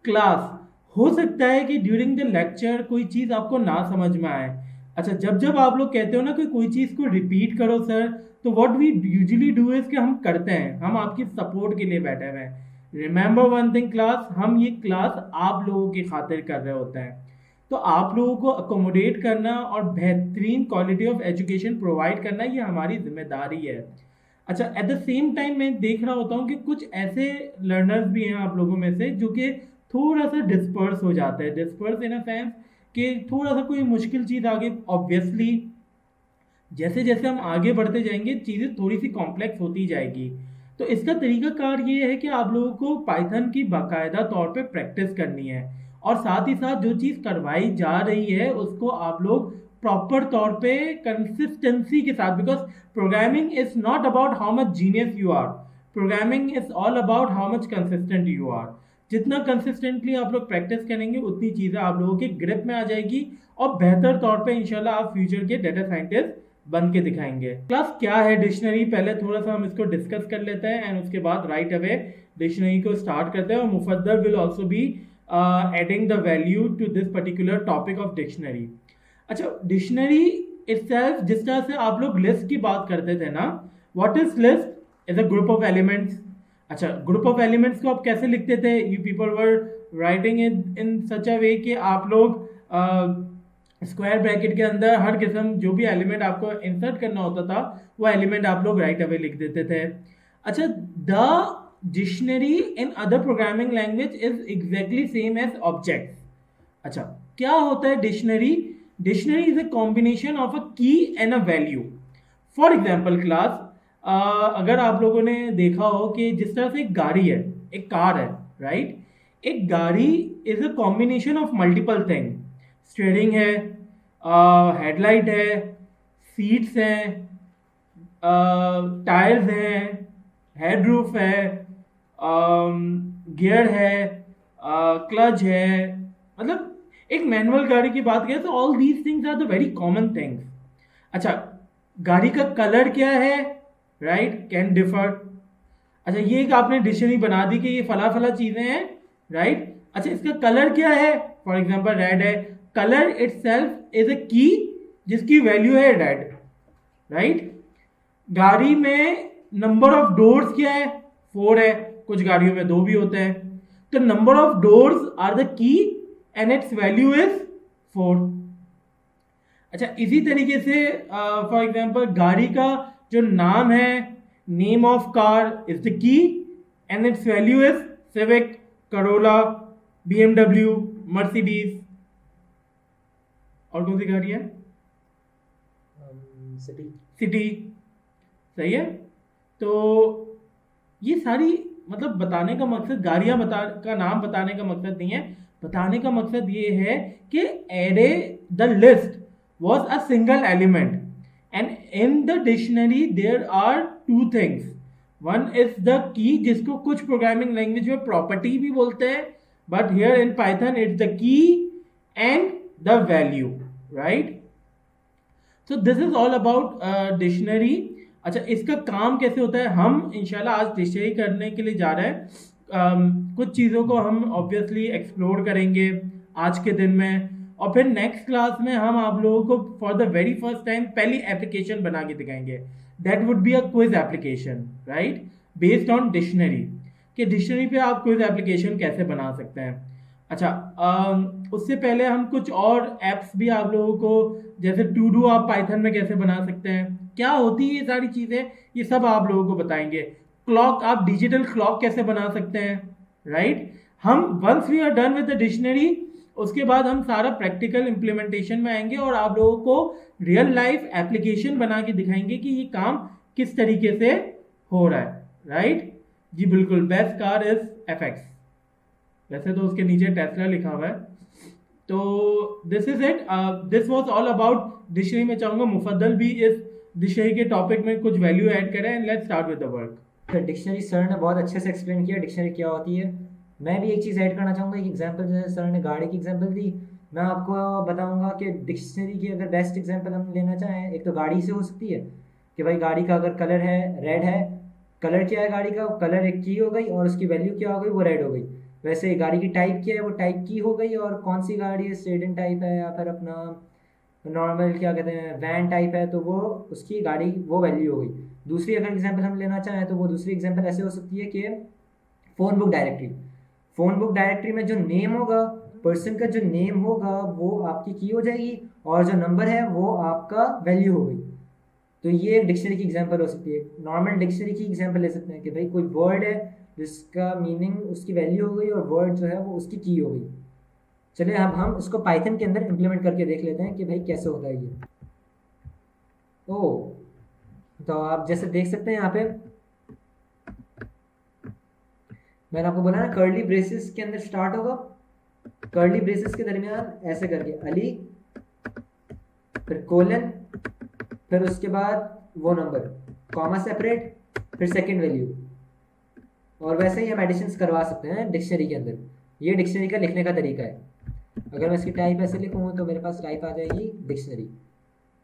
क्लास, हो सकता है कि ड्यूरिंग द लेक्चर कोई चीज़ आपको ना समझ में आए। अच्छा, जब जब आप लोग कहते हो ना कि कोई चीज़ को रिपीट करो सर, तो what we usually do is कि हम करते हैं, हम आपकी सपोर्ट के लिए बैठे हुए हैं। रिमेंबर वन थिंग क्लास, हम ये क्लास आप लोगों की खातिर कर रहे होते हैं, तो आप लोगों को अकोमोडेट करना और बेहतरीन क्वालिटी ऑफ एजुकेशन प्रोवाइड करना ये हमारी जिम्मेदारी है। अच्छा, एट द सेम टाइम मैं देख रहा होता हूँ कि कुछ ऐसे लर्नर्स भी हैं आप लोगों में से जो कि थोड़ा सा डिस्पर्स हो जाते हैं, डिस्पर्स इन अ सेंस कि थोड़ा सा कोई मुश्किल चीज़ आगे, ऑब्वियसली जैसे जैसे हम आगे बढ़ते जाएंगे चीज़ें थोड़ी सी कॉम्प्लेक्स होती जाएगी। तो इसका तरीकाकार ये है कि आप लोगों को पाइथन की बाकायदा तौर पे प्रैक्टिस करनी है, और साथ ही साथ जो चीज़ करवाई जा रही है उसको आप लोग प्रॉपर तौर पे कंसिस्टेंसी के साथ, because programming is not about how much genius you are, programming is all about how much consistent you are. जितना कंसिस्टेंटली आप लोग प्रैक्टिस करेंगे उतनी चीज़ें आप लोगों के ग्रिप में आ जाएगी, और बेहतर तौर पे इंशाल्लाह आप फ्यूचर के डाटा साइंटिस्ट बन के दिखाएंगे। क्लास क्या है डिक्शनरी, पहले थोड़ा सा हम इसको डिस्कस कर लेते हैं एंड उसके बाद राइट अवे डिक्शनरी को स्टार्ट करते हैं, और Mufaddal will also be adding the value to this particular topic of dictionary. अच्छा, डिक्शनरी इटसेल्फ, जिस तरह से आप लोग लिस्ट की बात करते थे ना, what is list is a group of elements. अच्छा, ग्रुप ऑफ एलिमेंट्स को आप कैसे लिखते थे, you people were writing it in such a way कि आप लोग स्क्वायर ब्रैकेट के अंदर हर किस्म जो भी एलिमेंट आपको इंसर्ट करना होता था वो एलिमेंट आप लोग राइट अवे लिख देते थे। अच्छा, the dictionary in other programming language is exactly same as object. अच्छा, क्या होता है dictionary? Dictionary is a combination of a key and a value. For example class, अगर आप लोगों ने देखा हो कि जिस तरह से एक गाड़ी है, एक कार है, राइट, एक गाड़ी is a combination of multiple thing, steering है, हेडलाइट है, सीट्स हैं, टायर्स हैं, हेड रूफ है, गियर है, क्लच है, मतलब एक मैनुअल गाड़ी की बात करें तो all these things are the very common things. अच्छा, गाड़ी का कलर क्या है, राइट, कैन डिफर। अच्छा, ये एक आपने डिक्शनरी बना दी कि ये फला फला चीजें हैं, राइट। अच्छा, इसका कलर क्या है, फॉर एग्जांपल रेड है, कलर इटसेल्फ इज अ की जिसकी वैल्यू है रेड, राइट। गाड़ी में नंबर ऑफ डोर्स क्या है, 4 है, कुछ गाड़ियों में 2 भी होते हैं, तो number of doors are the key and its value is 4। अच्छा, इसी तरीके से फॉर एग्जांपल गाड़ी का जो नाम है, name of car is the key and its value is civic, Corolla, BMW, Mercedes. और कौन सी गाड़ी है? सिटी। सिटी, सही है। तो ये सारी, मतलब बताने का मकसद गाड़ियां का नाम बताने का मकसद नहीं है, बताने का मकसद ये है कि array the list was a single element, and in the dictionary there are 2 things. One is the key, जिसको कुछ प्रोग्रामिंग लैंग्वेज में प्रॉपर्टी भी बोलते हैं, but here in Python it's the key and the value, right? So this is all about dictionary. अच्छा, इसका काम कैसे होता है, हम इंशाल्लाह आज डिक्शनरी करने के लिए जा रहे हैं। कुछ चीज़ों को हम ऑब्वियसली एक्सप्लोर करेंगे आज के दिन में, और फिर नेक्स्ट क्लास में हम आप लोगों को for the very first time पहली एप्लीकेशन बना के दिखाएंगे। That would be a quiz application, right, based on dictionary, कि डिक्शनरी पे आप क्विज एप्लीकेशन कैसे बना सकते हैं। अच्छा, उससे पहले हम कुछ और एप्स भी आप लोगों को, जैसे टू डू आप पाइथन में कैसे बना सकते हैं, क्या होती है ये सारी चीज़ें, ये सब आप लोगों को बताएंगे। क्लॉक, आप डिजिटल क्लॉक कैसे बना सकते हैं, राइट। हम once we are done with the dictionary, उसके बाद हम सारा प्रैक्टिकल इम्प्लीमेंटेशन में आएंगे और आप लोगों को रियल लाइफ एप्लीकेशन बना के दिखाएंगे कि ये काम किस तरीके से हो रहा है, राइट। जी बिल्कुल, बेस्ट कार इज एफएक्स, वैसे तो उसके नीचे टेस्ला लिखा हुआ है। तो this is it, this was all about dictionary. में चाहूंगा मुफद्दल भी इस डिक्शनरी के टॉपिक में कुछ वैल्यू ऐड करें, and let's start with the work. Dictionary sir ने बहुत अच्छे से एक्सप्लेन किया डिक्शनरी क्या होती है। मैं भी एक चीज़ ऐड करना चाहूँगा, एक एग्जांपल, जैसे सर ने गाड़ी की एग्जांपल दी, मैं आपको बताऊँगा कि डिक्शनरी की अगर बेस्ट एग्जांपल हम लेना चाहें, एक तो गाड़ी से हो सकती है कि भाई गाड़ी का अगर कलर है रेड है, कलर क्या है गाड़ी का, कलर एक की हो गई और उसकी वैल्यू क्या हो गई, वो रेड हो गई। वैसे गाड़ी की टाइप क्या है, वो टाइप की हो गई, और कौन सी गाड़ी है, सेडन टाइप है या फिर अपना नॉर्मल क्या कहते हैं वैन टाइप है, तो वो उसकी गाड़ी वो वैल्यू हो गई। दूसरी अगर एग्जांपल हम लेना चाहें तो वो दूसरी एग्जांपल ऐसे हो सकती है कि phone book directory. Phone book directory में जो नेम होगा, पर्सन का जो नेम होगा वो आपकी की हो जाएगी, और जो नंबर है वो आपका वैल्यू हो गई। तो ये एक डिक्शनरी की एग्जांपल हो सकती है। नॉर्मल डिक्शनरी की एग्जांपल ले सकते हैं कि भाई कोई वर्ड है जिसका मीनिंग उसकी वैल्यू हो गई और वर्ड जो है वो उसकी की हो गई। चलिए हम इसको पाइथन के अंदर इम्प्लीमेंट करके देख लेते हैं कि भाई कैसे होता है ये। ओ, तो आप जैसे देख सकते हैं यहाँ पे मैंने आपको बोला ना कर्ली ब्रेसेस के अंदर स्टार्ट होगा, कर्ली ब्रेसेस के दरमियान ऐसे करके अली, फिर कोलन, फिर उसके बाद वो नंबर, कॉमा सेपरेट, फिर सेकंड वैल्यू। और वैसे ही हम एडिशंस करवा सकते हैं डिक्शनरी के अंदर। ये डिक्शनरी का लिखने का तरीका है। अगर मैं इसकी टाइप ऐसे लिखूँ तो मेरे पास टाइप आ जाएगी डिक्शनरी।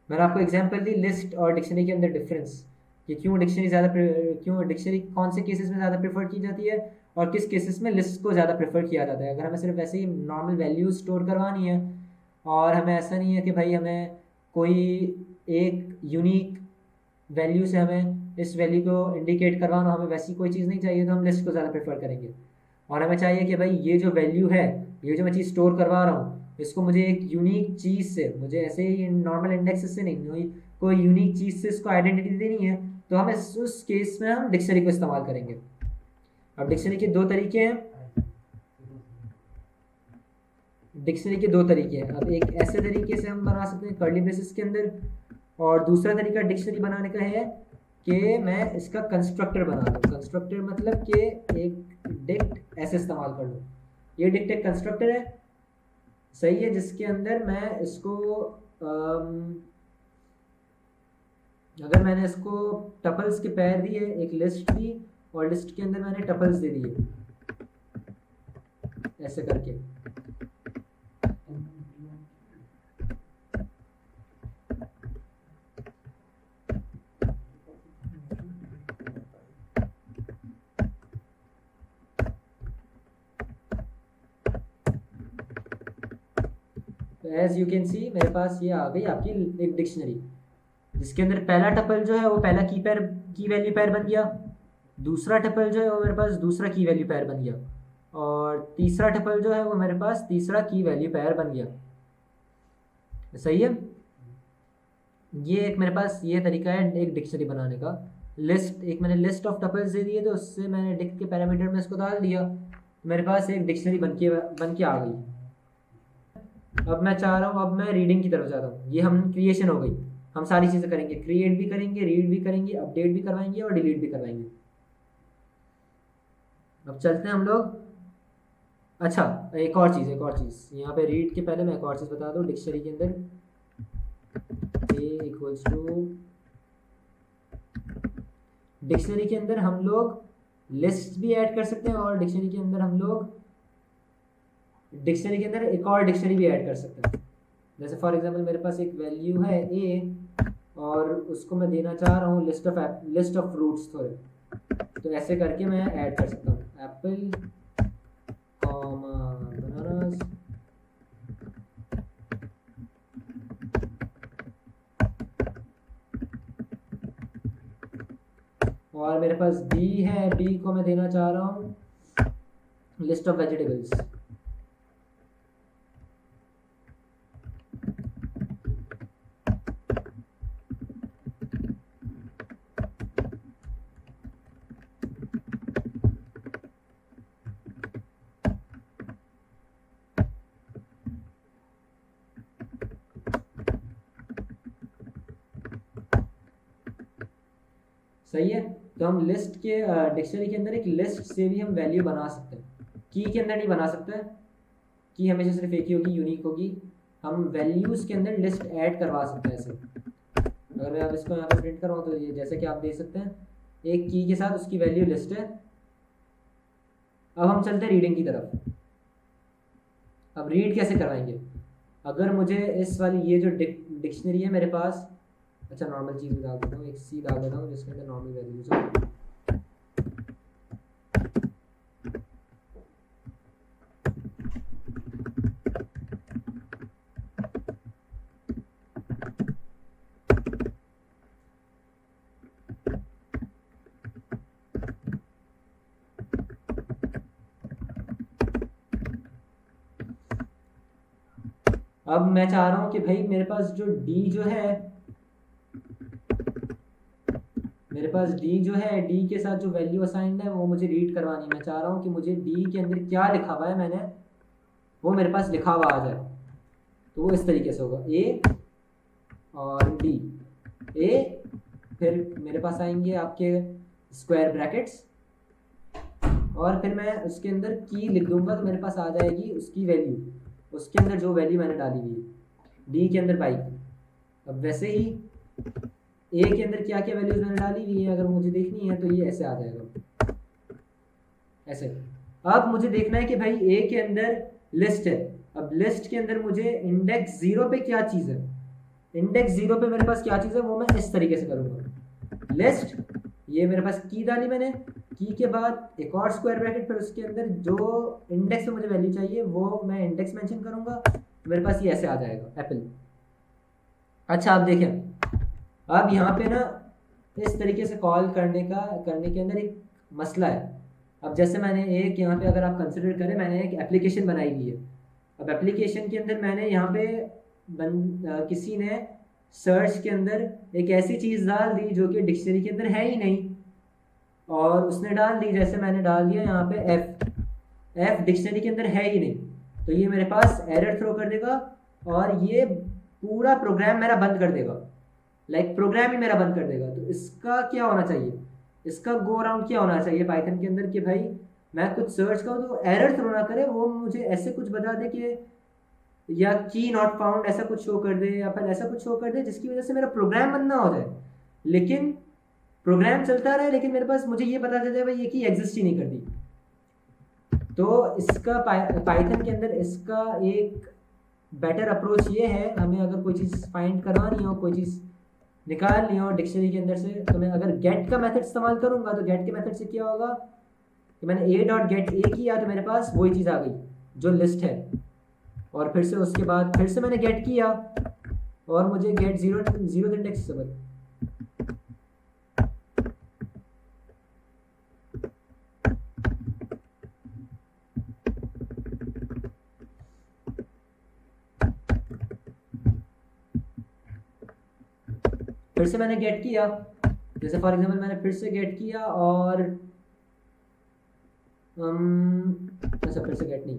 मैंने आपको एग्जांपल दी लिस्ट और डिक्शनरी के अंदर डिफरेंस, कि क्यों डिक्शनरी कौन से केसेस में ज़्यादा प्रेफर की जाती है और किस केसेस में लिस्ट को ज़्यादा प्रेफर किया जाता है। अगर हमें सिर्फ ऐसे ही नॉर्मल वैल्यूज स्टोर करवानी है और हमें ऐसा नहीं है कि भाई हमें कोई एक यूनिक वैल्यू से हमें इस वैल्यू को इंडिकेट करवाना, हमें वैसी कोई चीज़ नहीं चाहिए, तो हम लिस्ट को ज़्यादा प्रेफर करेंगे। और हमें चाहिए कि भाई ये जो वैल्यू है, ये जो मैं चीज़ स्टोर करवा रहा हूँ, इसको मुझे एक यूनिक चीज़ से, मुझे ऐसे ही नॉर्मल इंडेक्स से नहीं, कोई यूनिक चीज़ से इसको आइडेंटिटी देनी है, तो हमें उस केस में हम डिक्शनरी को इस्तेमाल करेंगे। अब डिक्शनरी के दो तरीके हैं। डिक्शनरी के दो तरीके हैं। अब एक ऐसे तरीके से हम बना सकते हैं कर्ली ब्रेसेस के अंदर, और दूसरा तरीका डिक्शनरी बनाने का है कि मैं इसका कंस्ट्रक्टर बना दूँ। कंस्ट्रक्टर मतलब कि एक डिक्ट ऐसे इस्तेमाल कर लूँ। ये डिक्ट एक कंस्ट्रक्टर है, सही है, जिसके अंदर मैं इसको अगर मैंने इसको टपल्स के पैर दिए, एक लिस्ट दी, और लिस्ट के अंदर मैंने टपल्स दे दिए ऐसे करके, एज यू कैन सी मेरे पास ये आ गई आपकी एक डिक्शनरी, जिसके अंदर पहला टपल जो है वो पहला की वैल्यू पैर बन गया, दूसरा टपल जो है वो मेरे पास दूसरा की वैल्यू पैर बन गया, और तीसरा टपल जो है वो मेरे पास तीसरा की वैल्यू पैर बन गया। सही है। ये एक मेरे पास ये तरीका है एक डिक्शनरी बनाने का। लिस्ट, एक मैंने लिस्ट ऑफ टपल्स दे दिए, तो उससे मैंने डिक्ट के पैरामीटर में इसको डाल दिया, तो मेरे पास एक डिक्शनरी बन के आ गई। अब मैं चाह रहा हूँ, अब मैं रीडिंग की तरफ जा रहा हूँ। ये हम क्रिएशन हो गई, हम सारी चीज़ें करेंगे, क्रिएट भी करेंगे, रीड भी करेंगे, अपडेट भी करवाएंगे और डिलीट भी करवाएंगे। अब चलते हैं हम लोग। अच्छा, एक और चीज़ यहाँ पे रीड के पहले मैं एक और चीज़ बता दूँ। डिक्शनरी के अंदर डिक्शनरी के अंदर हम लोग लिस्ट भी ऐड कर सकते हैं, और डिक्शनरी के अंदर एक और डिक्शनरी भी ऐड कर सकते हैं। जैसे फॉर एग्जांपल मेरे पास एक वैल्यू है ए, और उसको मैं देना चाह रहा हूँ लिस्ट ऑफ फ्रूट्स थोड़े, तो ऐसे करके मैं ऐड कर सकता हूँ एप्पल कॉमा बनानास, और मेरे पास बी है, बी को मैं देना चाह रहा हूँ लिस्ट ऑफ वेजिटेबल्स। सही है। तो हम लिस्ट के डिक्शनरी के अंदर एक लिस्ट से भी हम वैल्यू बना सकते हैं। की के अंदर नहीं बना सकते हैं, की हमेशा सिर्फ एक ही होगी, यूनिक होगी। हम वैल्यूज़ के अंदर लिस्ट ऐड करवा सकते हैं ऐसे। अगर मैं अब इसको यहाँ पर प्रिंट करवाऊँ तो ये जैसे कि आप देख सकते हैं एक की के साथ उसकी वैल्यू लिस्ट है। अब हम चलते हैं रीडिंग की तरफ। अब रीड कैसे करवाएंगे? अगर मुझे इस वाली ये जो डिक्शनरी है मेरे पास, अच्छा नॉर्मल चीज़ डाल देता हूँ, एक सी डाल देता हूँ जिसके अंदर नॉर्मल वैल्यूज है। अब मैं चाह रहा हूँ कि भाई मेरे पास जो डी जो है, मेरे पास डी जो है, डी के साथ जो वैल्यू असाइंड है वो मुझे रीड करवानी है। मैं चाह रहा हूँ कि मुझे डी के अंदर क्या लिखा हुआ है मैंने, वो मेरे पास लिखा हुआ आ जाए। तो वो इस तरीके से होगा, ए और डी, ए, फिर मेरे पास आएंगे आपके स्क्वायर ब्रैकेट्स, और फिर मैं उसके अंदर की लिख दूंगा तो मेरे पास आ जाएगी उसकी वैल्यू, उसके अंदर जो वैल्यू मैंने डाली हुई है डी के अंदर बाई की। अब वैसे ही ए के अंदर क्या क्या वैल्यूज मैंने डाली हुई है अगर मुझे देखनी है तो ये ऐसे आ जाएगा, ऐसे। अब मुझे देखना है कि भाई ए के अंदर लिस्ट है। अब लिस्ट के अंदर मुझे इंडेक्स 0 पे क्या चीज़ है, इंडेक्स 0 पे मेरे पास क्या चीज़ है वो मैं इस तरीके से करूँगा। लिस्ट, ये मेरे पास की डाली मैंने, की के बाद एक और स्क्वायर ब्रैकेट, फिर उसके अंदर जो इंडेक्स में मुझे वैल्यू चाहिए वो मैं इंडेक्स मेंशन करूँगा, तो मेरे पास ये ऐसे आ जाएगा एप्पल। अच्छा आप देखें, अब यहाँ पे ना इस तरीके से कॉल करने के अंदर एक मसला है। अब जैसे मैंने एक यहाँ पे अगर आप कंसिडर करें, मैंने एक एप्लीकेशन बनाई हुई है। अब एप्लीकेशन के अंदर मैंने यहाँ पे किसी ने सर्च के अंदर एक ऐसी चीज़ डाल दी जो कि डिक्शनरी के अंदर है ही नहीं, और उसने डाल दी, जैसे मैंने डाल दिया यहाँ पे एफ डिक्शनरी के अंदर है ही नहीं, तो ये मेरे पास एरर थ्रो कर देगा और ये पूरा प्रोग्राम मेरा बंद कर देगा, लाइक प्रोग्राम ही मेरा बंद कर देगा। तो इसका क्या होना चाहिए, इसका गो अराउंड क्या होना चाहिए पाइथन के अंदर कि भाई मैं कुछ सर्च करूँ तो एरर थ्रो ना करे, वो मुझे ऐसे कुछ बता दे कि या की नॉट फाउंड ऐसा कुछ शो कर दे, या फिर ऐसा कुछ शो कर दे जिसकी वजह से मेरा प्रोग्राम बंद ना हो जाए, लेकिन प्रोग्राम चलता रहे लेकिन मेरे पास मुझे ये पता चल जाए भाई ये की एग्जिस्ट ही नहीं करती। तो इसका पाइथन के अंदर इसका एक बेटर अप्रोच ये है, हमें अगर कोई चीज़ फाइंड करवानी हो, कोई चीज़ निकालनी हो डिक्शनरी के अंदर से, तो मैं अगर गेट का मेथड इस्तेमाल करूँगा तो गेट के मेथड से क्या होगा कि मैंने ए डॉट गेट ए किया तो मेरे पास वही चीज़ आ गई जो लिस्ट है, और फिर से उसके बाद फिर से मैंने गेट किया और मुझे गेट जीरो इंडेक्स से बता। फिर से मैंने गेट किया, जैसे फॉर एग्जांपल मैंने फिर से गेट किया और अच्छा फिर से गेट नहीं,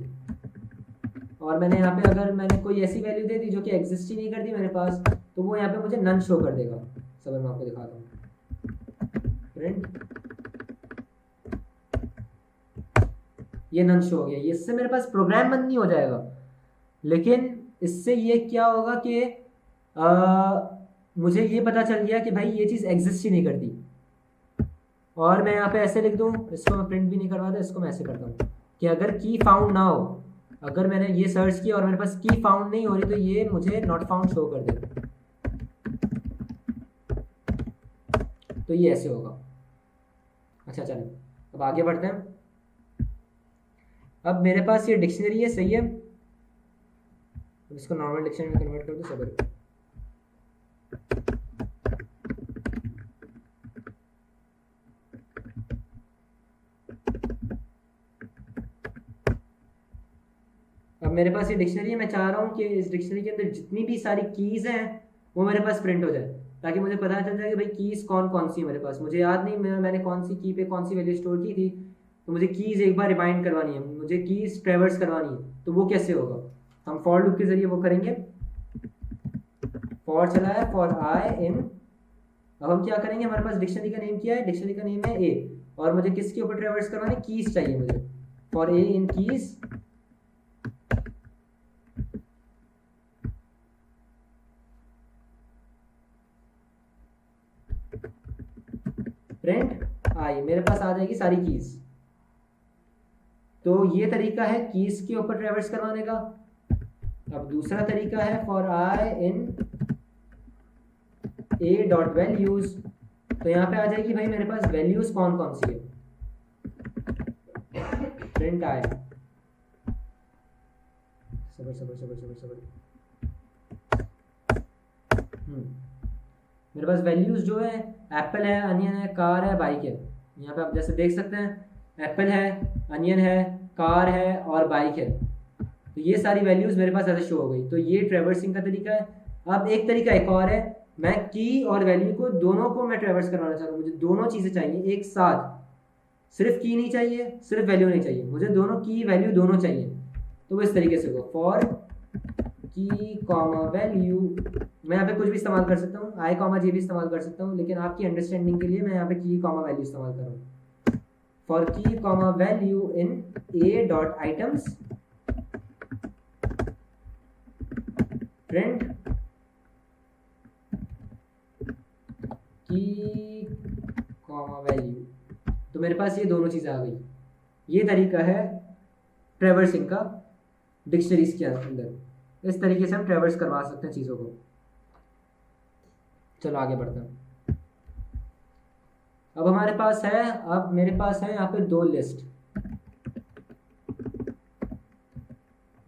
और मैंने यहाँ पे अगर मैंने कोई ऐसी वैल्यू दे दी जो कि एग्जिस्ट ही नहीं करती मेरे पास, तो वो यहाँ पे मुझे नन शो कर देगा। सब मैं आपको दिखाता हूँ, प्रिंट, ये नन शो हो गया। इससे मेरे पास प्रोग्राम बंद नहीं हो जाएगा, लेकिन इससे ये क्या होगा कि मुझे ये पता चल गया कि भाई ये चीज़ एग्जिस्ट ही नहीं करती। और मैं यहाँ पे ऐसे लिख दूँ, इसको मैं प्रिंट भी नहीं करवाता, इसको मैं ऐसे करता हूँ कि अगर की फाउंड ना हो, अगर मैंने ये सर्च किया और मेरे पास की फाउंड नहीं हो रही तो ये मुझे नॉट फाउंड शो कर देगा। तो ये ऐसे होगा। अच्छा चलो अब आगे बढ़ते हैं। अब मेरे पास ये डिक्शनरी है, सही है, अब इसको नॉर्मल डिक्शनरी में कन्वर्ट कर दो। सबर, अब मेरे पास ये डिक्शनरी है, मैं चाह रहा हूँ कि इस डिक्शनरी के अंदर जितनी भी सारी कीज़ हैं वो मेरे पास प्रिंट हो जाए, ताकि मुझे पता चल जाए कि भाई कीज़ कौन कौन सी है मेरे पास। मुझे याद नहीं मैंने कौन सी की पे कौन सी वैल्यू स्टोर की थी, तो मुझे कीज़ एक बार रिमाइंड करवानी है, मुझे कीज़ ट्रेवर्स करवानी है। तो वो कैसे होगा, हम फॉर लूप के ज़रिए वो करेंगे। फॉर चला है, फॉर आई इन, अब हम क्या करेंगे, हमारे पास डिक्शनरी का नेम क्या है, डिक्शनरी का नेम है ए, और मुझे किसके ऊपर ट्रेवर्स करवानी, कीज़ चाहिए मुझे। For a in keys, print i, मेरे पास आ जाएगी सारी कीज। तो ये तरीका है कीज के ऊपर ट्रेवर्स करवाने का। अब दूसरा तरीका है for i in A dot values, तो यहाँ पे आ जाएगी भाई मेरे पास वैल्यूज कौन कौन सी है, प्रिंट आई, सबर सबर सबर सबर सबर मेरे पास वैल्यूज जो है एप्पल है, अनियन है, कार है, बाइक है। यहाँ पे आप जैसे देख सकते हैं एप्पल है, अनियन है, कार है और बाइक है। तो तो ये सारी वैल्यूज़ मेरे पास ऐसे शो हो गई। तो ये ट्रैवर्सिंग का तरीका है। अब एक तरीका एक और है, मैं की और वैल्यू को दोनों को मैं ट्रैवर्स करवाना चाहता हूँ, मुझे दोनों चीज़ें चाहिए एक साथ, सिर्फ की नहीं चाहिए, सिर्फ वैल्यू नहीं चाहिए, मुझे दोनों की वैल्यू दोनों चाहिए। तो वो इस तरीके से होगा, फॉर की कॉमा वैल्यू, मैं यहाँ पे कुछ भी इस्तेमाल कर सकता हूँ, आई कॉमा जे भी इस्तेमाल कर सकता हूँ, लेकिन आपकी अंडरस्टैंडिंग के लिए मैं यहाँ पे की कॉमा वैल्यू इस्तेमाल कर रहा हूँ। फॉर की comma value in A dot items print की कॉमा वैल्यू। तो मेरे पास ये दोनों चीज़ें आ गई। ये तरीका है ट्रैवर्सिंग का डिक्शनरीज के अंदर। इस तरीके से हम ट्रैवर्स करवा सकते हैं चीज़ों को। चलो आगे बढ़ते हैं। अब हमारे पास है, अब मेरे पास है यहाँ पे दो लिस्ट,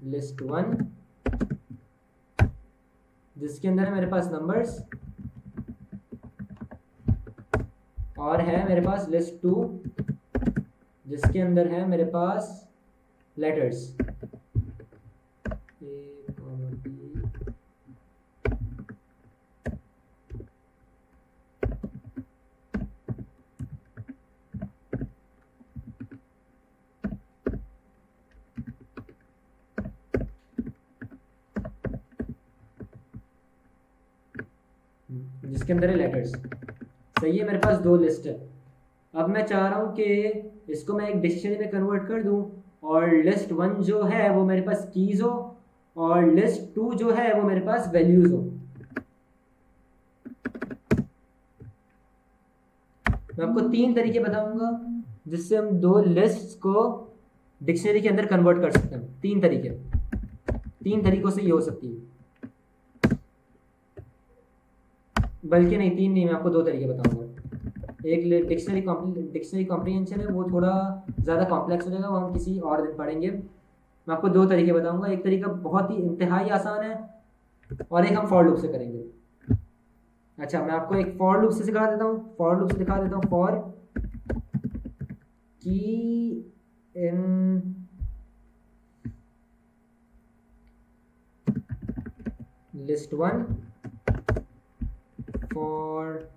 लिस्ट 1 जिसके अंदर है मेरे पास नंबर्स, और है मेरे पास लिस्ट 2 जिसके अंदर है मेरे पास लेटर्स A, B। जिसके अंदर है लेटर्स। सही है, मेरे पास दो लिस्ट है। अब मैं चाह रहा हूँ कि इसको मैं एक डिक्शनरी में कन्वर्ट कर दूँ, और लिस्ट 1 जो है वो मेरे पास कीज हो, और लिस्ट 2 जो है वो मेरे पास वैल्यूज हो। मैं आपको 3 तरीके बताऊंगा जिससे हम दो लिस्ट्स को डिक्शनरी के अंदर कन्वर्ट कर सकते हैं। 3 तरीके, 3 तरीकों से ये हो सकती है, बल्कि नहीं 3 नहीं, मैं आपको 2 तरीके बताऊंगा। एक डिक्शनरी कॉम्प्रीहेंशन है, वो थोड़ा ज़्यादा कॉम्प्लेक्स हो जाएगा, वो हम किसी और दिन पढ़ेंगे। मैं आपको 2 तरीके बताऊंगा। एक तरीका बहुत ही इंतहाई आसान है, और एक हम फॉर लूप से करेंगे। अच्छा, मैं आपको एक फॉर लूप से सिखा देता हूँ, फॉर लूप से दिखा देता हूँ। फॉर की in list 1 for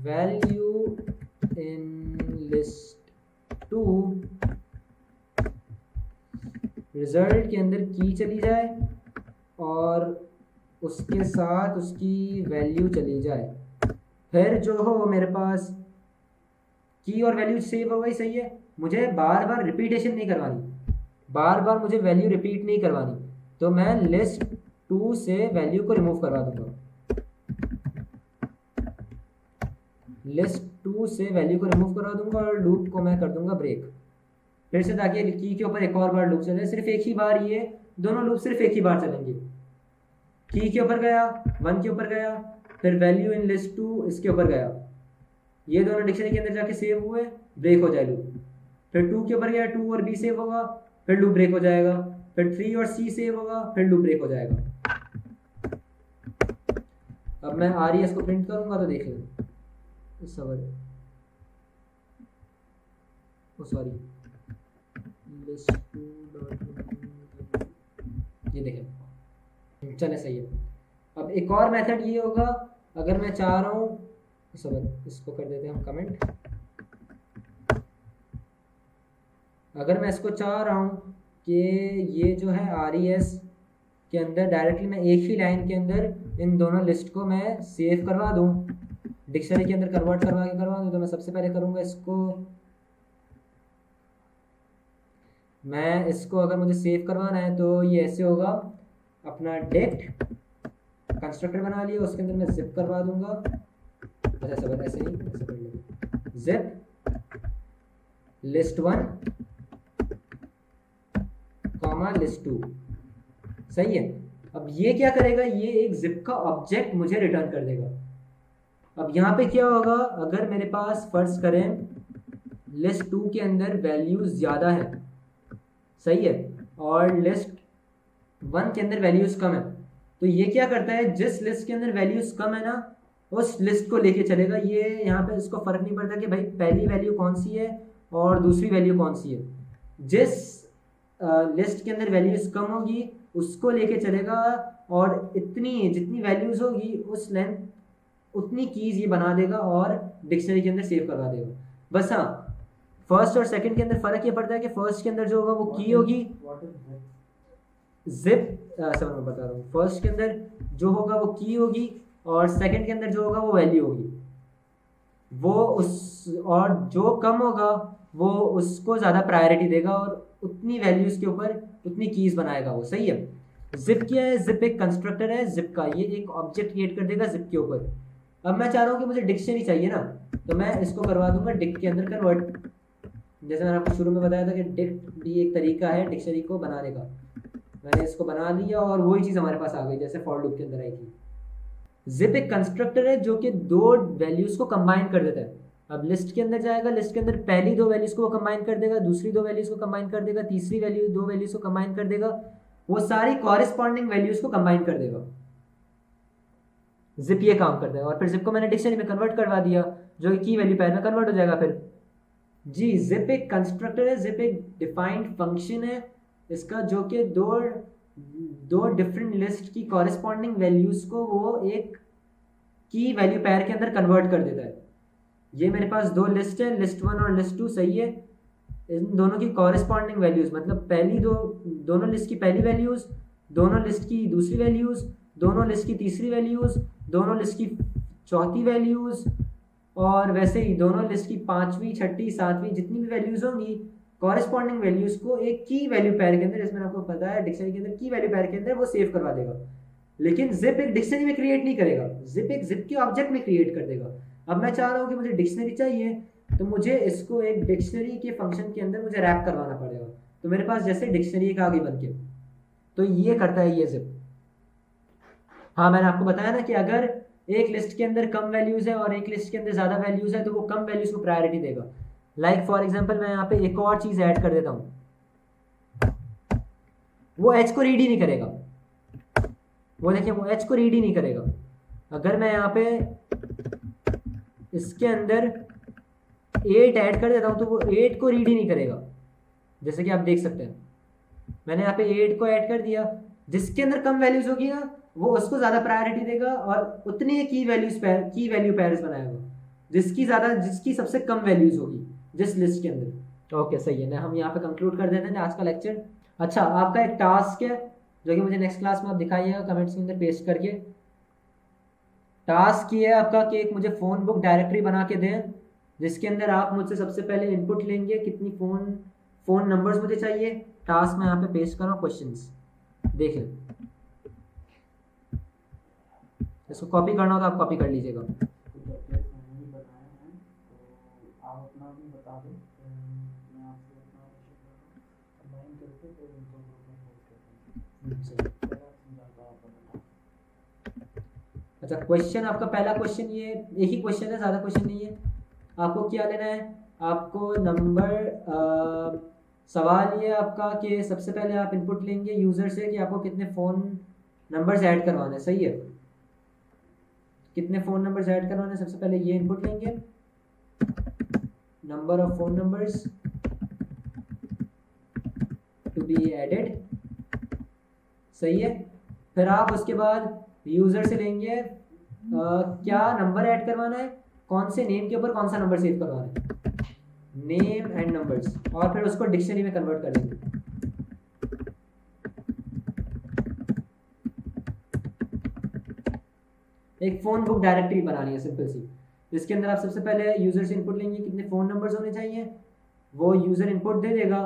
value in list 2, result के अंदर की चली जाए और उसके साथ उसकी वैल्यू चली जाए। फिर जो हो वो मेरे पास की और वैल्यू सेव हो गई। सही है, मुझे बार बार रिपीटेशन नहीं करवानी, बार बार मुझे वैल्यू रिपीट नहीं करवानी, तो मैं लिस्ट 2 से वैल्यू को रिमूव करवा दूंगा। लिस्ट 2 से वैल्यू को रिमूव करवा दूंगा और लूप को मैं कर दूंगा ब्रेक, फिर से, ताकि की के ऊपर एक और बार लूप चले। सिर्फ एक ही बार, ये दोनों लूप सिर्फ एक ही बार चलेंगे। की के ऊपर गया, 1 के ऊपर गया, फिर वैल्यू इन लिस्ट 2 इसके ऊपर गया, ये दोनों डिक्शनरी के अंदर जाके सेव हुए, ब्रेक हो जाए लूप। फिर 2 के ऊपर गया, 2 और B सेव होगा, फिर लूप ब्रेक हो जाएगा। फिर 3 और C सेव होगा, फिर लूप ब्रेक हो जाएगा। अब मैं RES को प्रिंट करूंगा तो देख लें, सॉरी लिस्ट 2 ये देखें, चले सही है। अब एक और मेथड ये होगा, अगर मैं चाह रहा हूँ, इसको कर देते हैं हम कमेंट। अगर मैं इसको चाह रहा हूँ कि ये जो है RES के अंदर डायरेक्टली मैं एक ही लाइन के अंदर इन दोनों लिस्ट को मैं सेव करवा दूँ, डिक्शनरी के अंदर कन्वर्ट करवा दूँ, तो मैं सबसे पहले करूँगा इसको अगर मुझे सेव करवाना है तो ये ऐसे होगा, अपना डिक्ट कंस्ट्रक्टर बना लिया, उसके अंदर मैं जिप करवा दूंगा। अच्छा सब ऐसे नहीं, ऐसे कर लेंगे, जिप लिस्ट 1 कॉमा लिस्ट 2। सही है। अब ये क्या करेगा, ये एक जिप का ऑब्जेक्ट मुझे रिटर्न कर देगा। अब यहाँ पे क्या होगा, अगर मेरे पास फर्ज करें लिस्ट 2 के अंदर वैल्यूज ज़्यादा है, सही है, और लिस्ट 1 के अंदर वैल्यूज कम है, तो ये क्या करता है, जिस लिस्ट के अंदर वैल्यूज कम है ना, उस लिस्ट को लेके चलेगा। ये यहाँ पे इसको फर्क नहीं पड़ता कि भाई पहली वैल्यू कौन सी है और दूसरी वैल्यू कौन सी है। जिस लिस्ट के अंदर वैल्यूज कम होगी उसको लेके चलेगा, और इतनी जितनी वैल्यूज होगी उस लेंथ उतनी कीज ये बना देगा और डिक्शनरी के अंदर सेव करवा देगा। बस हाँ, फर्स्ट और सेकंड के अंदर फर्क ये पड़ता है कि फर्स्ट के अंदर जो होगा वो की होगी, जिप सब मैं बता रहा हूँ, फर्स्ट के अंदर जो होगा वो की होगी और सेकंड के अंदर जो होगा वो वैल्यू होगी। वो उस और जो कम होगा वो उसको ज़्यादा प्रायोरिटी देगा और उतनी वैल्यूज के ऊपर उतनी कीज बनाएगा वो। सही है। जिप क्या है? जिप एक कंस्ट्रक्टर है जिप का, ये एक ऑब्जेक्ट क्रिएट कर देगा जिप के ऊपर। अब मैं चाह रहा हूँ कि मुझे डिक्शनरी चाहिए ना, तो मैं इसको करवा दूंगा डिक के अंदर कन्वर्ट। जैसे मैंने आपको शुरू में बताया था कि डिक भी एक तरीका है डिक्शनरी को बनाने का। मैंने इसको बना लिया और वही चीज़ हमारे पास आ गई जैसे फॉर लूप के अंदर आई थी। जिप एक कंस्ट्रक्टर है जो कि दो वैल्यूज को कंबाइन कर देता है। अब लिस्ट के अंदर जाएगा, लिस्ट के अंदर पहली दो वैल्यूज को वो कंबाइन कर देगा, दूसरी दो वैल्यूज को कंबाइन कर देगा, तीसरी दो वैल्यूज को कंबाइन कर देगा, वो सारी कॉरेस्पॉन्डिंग वैल्यूज को कंबाइन कर देगा। जिप ये काम करता है। और फिर जिप को मैंने डिक्शनरी में कन्वर्ट करवा दिया जो की वैल्यू पैर में कन्वर्ट हो जाएगा। फिर जी, जिप एक कंस्ट्रक्टर है, जिप एक डिफाइंड फंक्शन है इसका, जो कि दो डिफरेंट लिस्ट की कॉरेस्पॉन्डिंग वैल्यूज को वो एक की वैल्यू पैर के अंदर कन्वर्ट कर देता है। ये मेरे पास दो लिस्ट है, लिस्ट 1 और लिस्ट 2। सही है। इन दोनों की कॉरेस्पॉन्डिंग वैल्यूज मतलब दोनों लिस्ट की पहली वैल्यूज, दोनों लिस्ट की दूसरी वैल्यूज, दोनों लिस्ट की तीसरी वैल्यूज, दोनों लिस्ट की चौथी वैल्यूज, और वैसे ही दोनों लिस्ट की पांचवी, छठी, सातवीं जितनी भी वैल्यूज होंगी कॉरेस्पॉन्डिंग वैल्यूज को एक की वैल्यू पैर के अंदर, जिसमें आपको पता है डिक्शनरी के अंदर की वैल्यू पैर के अंदर वो सेव करवा देगा। लेकिन जिप एक डिक्शनरी में क्रिएट नहीं करेगा, जिप के ऑब्जेक्ट में क्रिएट कर देगा। अब मैं चाह रहा हूँ कि मुझे डिक्शनरी चाहिए तो मुझे इसको एक डिक्शनरी के फंक्शन के अंदर मुझे रैप करवाना पड़ेगा। तो मेरे पास जैसे डिक्शनरी एक आ गई बन के, तो ये करता है ये जिप। हाँ, मैंने आपको बताया ना कि अगर एक लिस्ट के अंदर कम वैल्यूज है और एक लिस्ट के अंदर ज़्यादा वैल्यूज है तो वो कम वैल्यूज को प्रायोरिटी देगा। लाइक फॉर एग्जाम्पल मैं यहाँ पे एक और चीज़ ऐड कर देता हूँ, वो एच को रीड ही नहीं करेगा। वो देखिए वो एच को रीड ही नहीं करेगा। अगर मैं यहाँ पे इसके अंदर 8 ऐड कर देता हूँ तो वो 8 को रीड ही नहीं करेगा। जैसे कि आप देख सकते हैं मैंने यहाँ पे 8 को ऐड कर दिया। जिसके अंदर कम वैल्यूज होगी ना वो उसको ज़्यादा प्रायोरिटी देगा और उतनी की वैल्यू पेयर्स बनाएगा जिसकी सबसे कम वैल्यूज होगी जिस लिस्ट के अंदर। ओके, सही है ना। हम यहाँ पे कंक्लूड कर देते हैं आज का लेक्चर। अच्छा, आपका एक टास्क है जो कि मुझे नेक्स्ट क्लास में आप दिखाइएगा कमेंट्स के अंदर पेस्ट करके। टास्क ये है आपका कि एक मुझे फ़ोन बुक डायरेक्टरी बना के दें जिसके अंदर आप मुझसे सबसे पहले इनपुट लेंगे कितनी फ़ोन नंबर्स मुझे चाहिए। टास्क में यहाँ पे पेस्ट कर रहा हूँ क्वेश्चंस, देखें। इसको कॉपी करना हो तो आप कॉपी कर लीजिएगा। अच्छा, क्वेश्चन आपका पहला क्वेश्चन ये एक ही क्वेश्चन है, ज़्यादा क्वेश्चन नहीं है। आपको क्या लेना है? आपको नंबर सवाल ये आपका कि सबसे पहले आप इनपुट लेंगे यूज़र से कि आपको कितने फ़ोन नंबर्स ऐड करवाने हैं। सही है, कितने फ़ोन नंबर्स ऐड करवाने हैं सबसे पहले ये इनपुट लेंगे, number of phone numbers to be added. सही है। फिर आप उसके बाद यूज़र से लेंगे क्या नंबर ऐड करवाना है, कौन से नेम के ऊपर कौन सा नंबर सेव करवाना है, नेम एंड नंबर्स, और फिर उसको डिक्शनरी में कन्वर्ट कर देंगे। एक फ़ोन बुक डायरेक्टरी बनानी है सिंपल सी, जिसके अंदर आप सबसे पहले यूज़र से इनपुट लेंगे कितने फ़ोन नंबर्स होने चाहिए, वो यूज़र इनपुट दे देगा।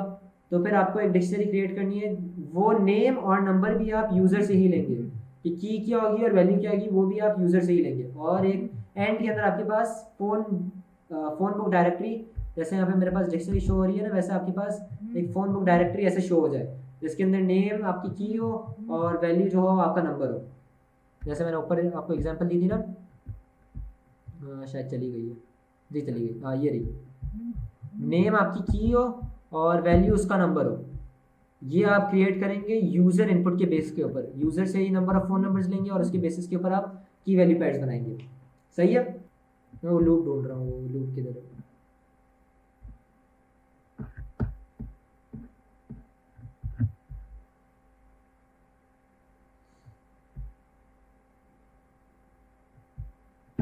तो फिर आपको एक डिक्शनरी क्रिएट करनी है, वो नेम और नंबर भी आप यूज़र से ही लेंगे कि की क्या होगी और वैल्यू क्या होगी वो भी आप यूज़र से ही लेंगे। और एक एंड के अंदर आपके पास फ़ोन बुक डायरेक्टरी, जैसे यहाँ पे मेरे पास डिक्शनरी शो हो रही है ना, वैसे आपके पास एक फ़ोन बुक डायरेक्टरी ऐसे शो हो जाए जिसके अंदर नेम आपकी की हो और वैल्यू जो हो आपका नंबर हो। जैसे मैंने ऊपर आपको एग्जांपल दी थी ना, शायद चली गई है जी, चली गई। हाँ, ये रही। नेम आपकी की हो और वैल्यू उसका नंबर हो, ये आप क्रिएट करेंगे यूज़र इनपुट के बेस के ऊपर। यूज़र से ही नंबर ऑफ फ़ोन नंबर्स लेंगे और उसके बेसिस के ऊपर आप की वैल्यू पैड्स बनाएंगे। सही है। मैं वो लूप ढूंढ रहा हूँ, वो लूप किधर है।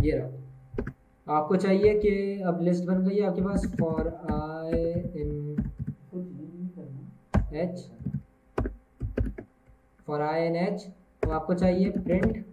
ये रहा। आपको चाहिए कि अब लिस्ट बन गई है आपके पास for i in h, for i in h. तो आपको चाहिए प्रिंट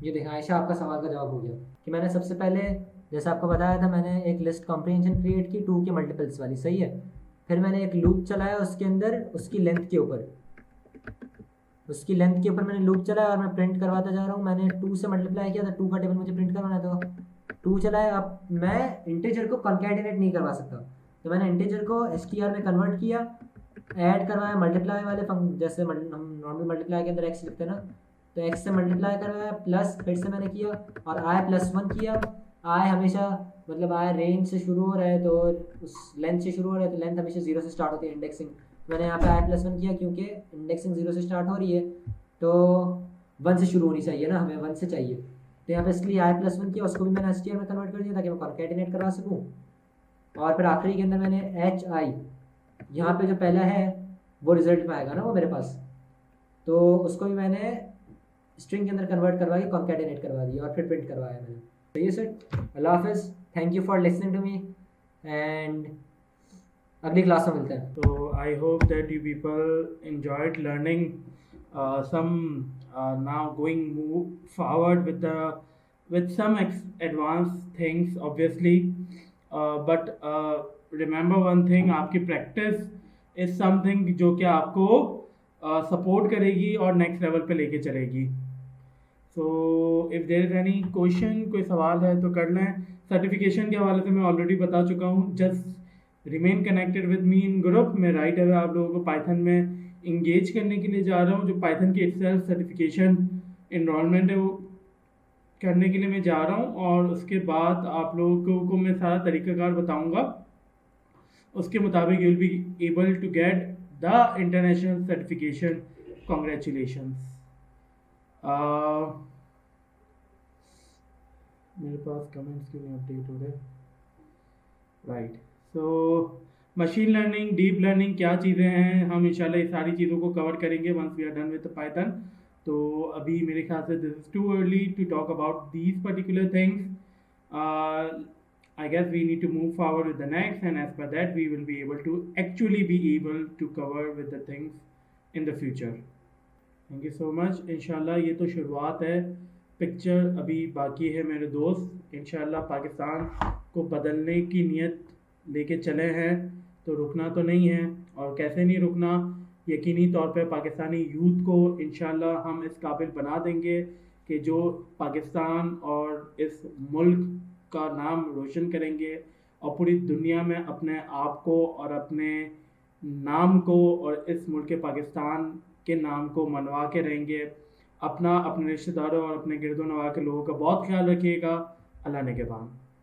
ये देखा आयशा, आपका सवाल का जवाब हो गया कि मैंने सबसे पहले जैसे आपको बताया था, मैंने एक लिस्ट कॉम्प्रिहेंशन क्रिएट की 2 के मल्टीपल्स वाली, सही है। फिर मैंने एक लूप चलाया उसके अंदर, उसकी लेंथ के ऊपर मैंने लूप चलाया और मैं प्रिंट करवाता जा रहा हूँ। मैंने 2 से मल्टीप्लाई किया था, 2 का टेबल मुझे प्रिंट करवाना था, 2 चलाया। अब मैं इंटीजर को कॉन्कैटिनेट नहीं करवा सकता, तो मैंने इंटीजर को str में कन्वर्ट किया, ऐड करवाया मल्टीप्लाई वाले जैसे हम नॉर्मल मल्टीप्लाई के अंदर x लिखते हैं ना, तो x से मल्टीप्लाई करवाया, प्लस फिर से मैंने किया और i+1 किया। i हमेशा मतलब i रेंज से शुरू हो रहा है, तो उस लेंथ से शुरू हो रहा है, तो लेंथ हमेशा 0 से स्टार्ट होती है इंडेक्सिंग। मैंने यहाँ पे i+1 किया क्योंकि इंडेक्सिंग 0 से स्टार्ट हो रही है, तो 1 से शुरू होनी चाहिए ना, हमें 1 से चाहिए, तो यहाँ पे इसलिए i+1 किया। उसको भी मैंने str में कन्वर्ट कर दिया ताकि मैं कॉन्कैटिनेट करवा सकूँ। और फिर आखिरी के अंदर मैंने hi, यहाँ पे जो पहला है वो रिजल्ट में आएगा ना वो मेरे पास, तो उसको भी मैंने स्ट्रिंग के अंदर कन्वर्ट करवा के कॉन्कैटिनेट करवा दिया और फिर प्रिंट करवाया मैंने। तो ये सर, अल्लाह हाफिज़, thank you for listening to me, and अगली क्लास में मिलते हैं। So I hope that you people enjoyed learning some now going move forward with some advanced things obviously, but remember one thing, आपकी practice is something जो कि आपको सपोर्ट करेगी और नेक्स्ट लेवल पे लेके चलेगी। So if there is any question, कोई सवाल है तो कर लें। सर्टिफिकेशन के हवाले से मैं ऑलरेडी बता चुका हूँ, just remain connected with me in group. मैं राइट अवे आप लोगों को पाइथन में इंगेज करने के लिए जा रहा हूँ। जो पाइथन की इटसेल्फ सर्टिफिकेशन इनरोलमेंट है वो करने के लिए मैं जा रहा हूँ, और उसके बाद आप लोगों को मैं सारा तरीक़ाकार बताऊँगा। उसके मुताबिक you will be able to get the international certification. Congratulations. मेरे पास कमेंट्स क्यों नहीं अपडेट हो रहे? Right, so machine learning, deep learning क्या चीज़ें हैं, हम इंशाल्लाह ये सारी चीज़ों को कवर करेंगे once we are done with Python. तो अभी मेरे ख्याल से this is too early to talk about these particular things. I guess we need to move forward with the next, and as per that we will be able to cover with the things in the future. Thank you so much. इंशाल्लाह ये तो शुरुआत है, पिक्चर अभी बाकी है मेरे दोस्त। इंशाल्लाह पाकिस्तान को बदलने की नीयत लेके चले हैं, तो रुकना तो नहीं है। और कैसे नहीं रुकना, यकीनी तौर पे पाकिस्तानी यूथ को इंशाल्लाह हम इस काबिल बना देंगे कि जो पाकिस्तान और इस मुल्क का नाम रोशन करेंगे और पूरी दुनिया में अपने आप को और अपने नाम को और इस मुल्क के पाकिस्तान के नाम को मनवा के रहेंगे। अपना, अपने रिश्तेदारों और अपने गिरदो नवाह के लोगों का बहुत ख्याल रखिएगा। अल्लाह ने के बाद।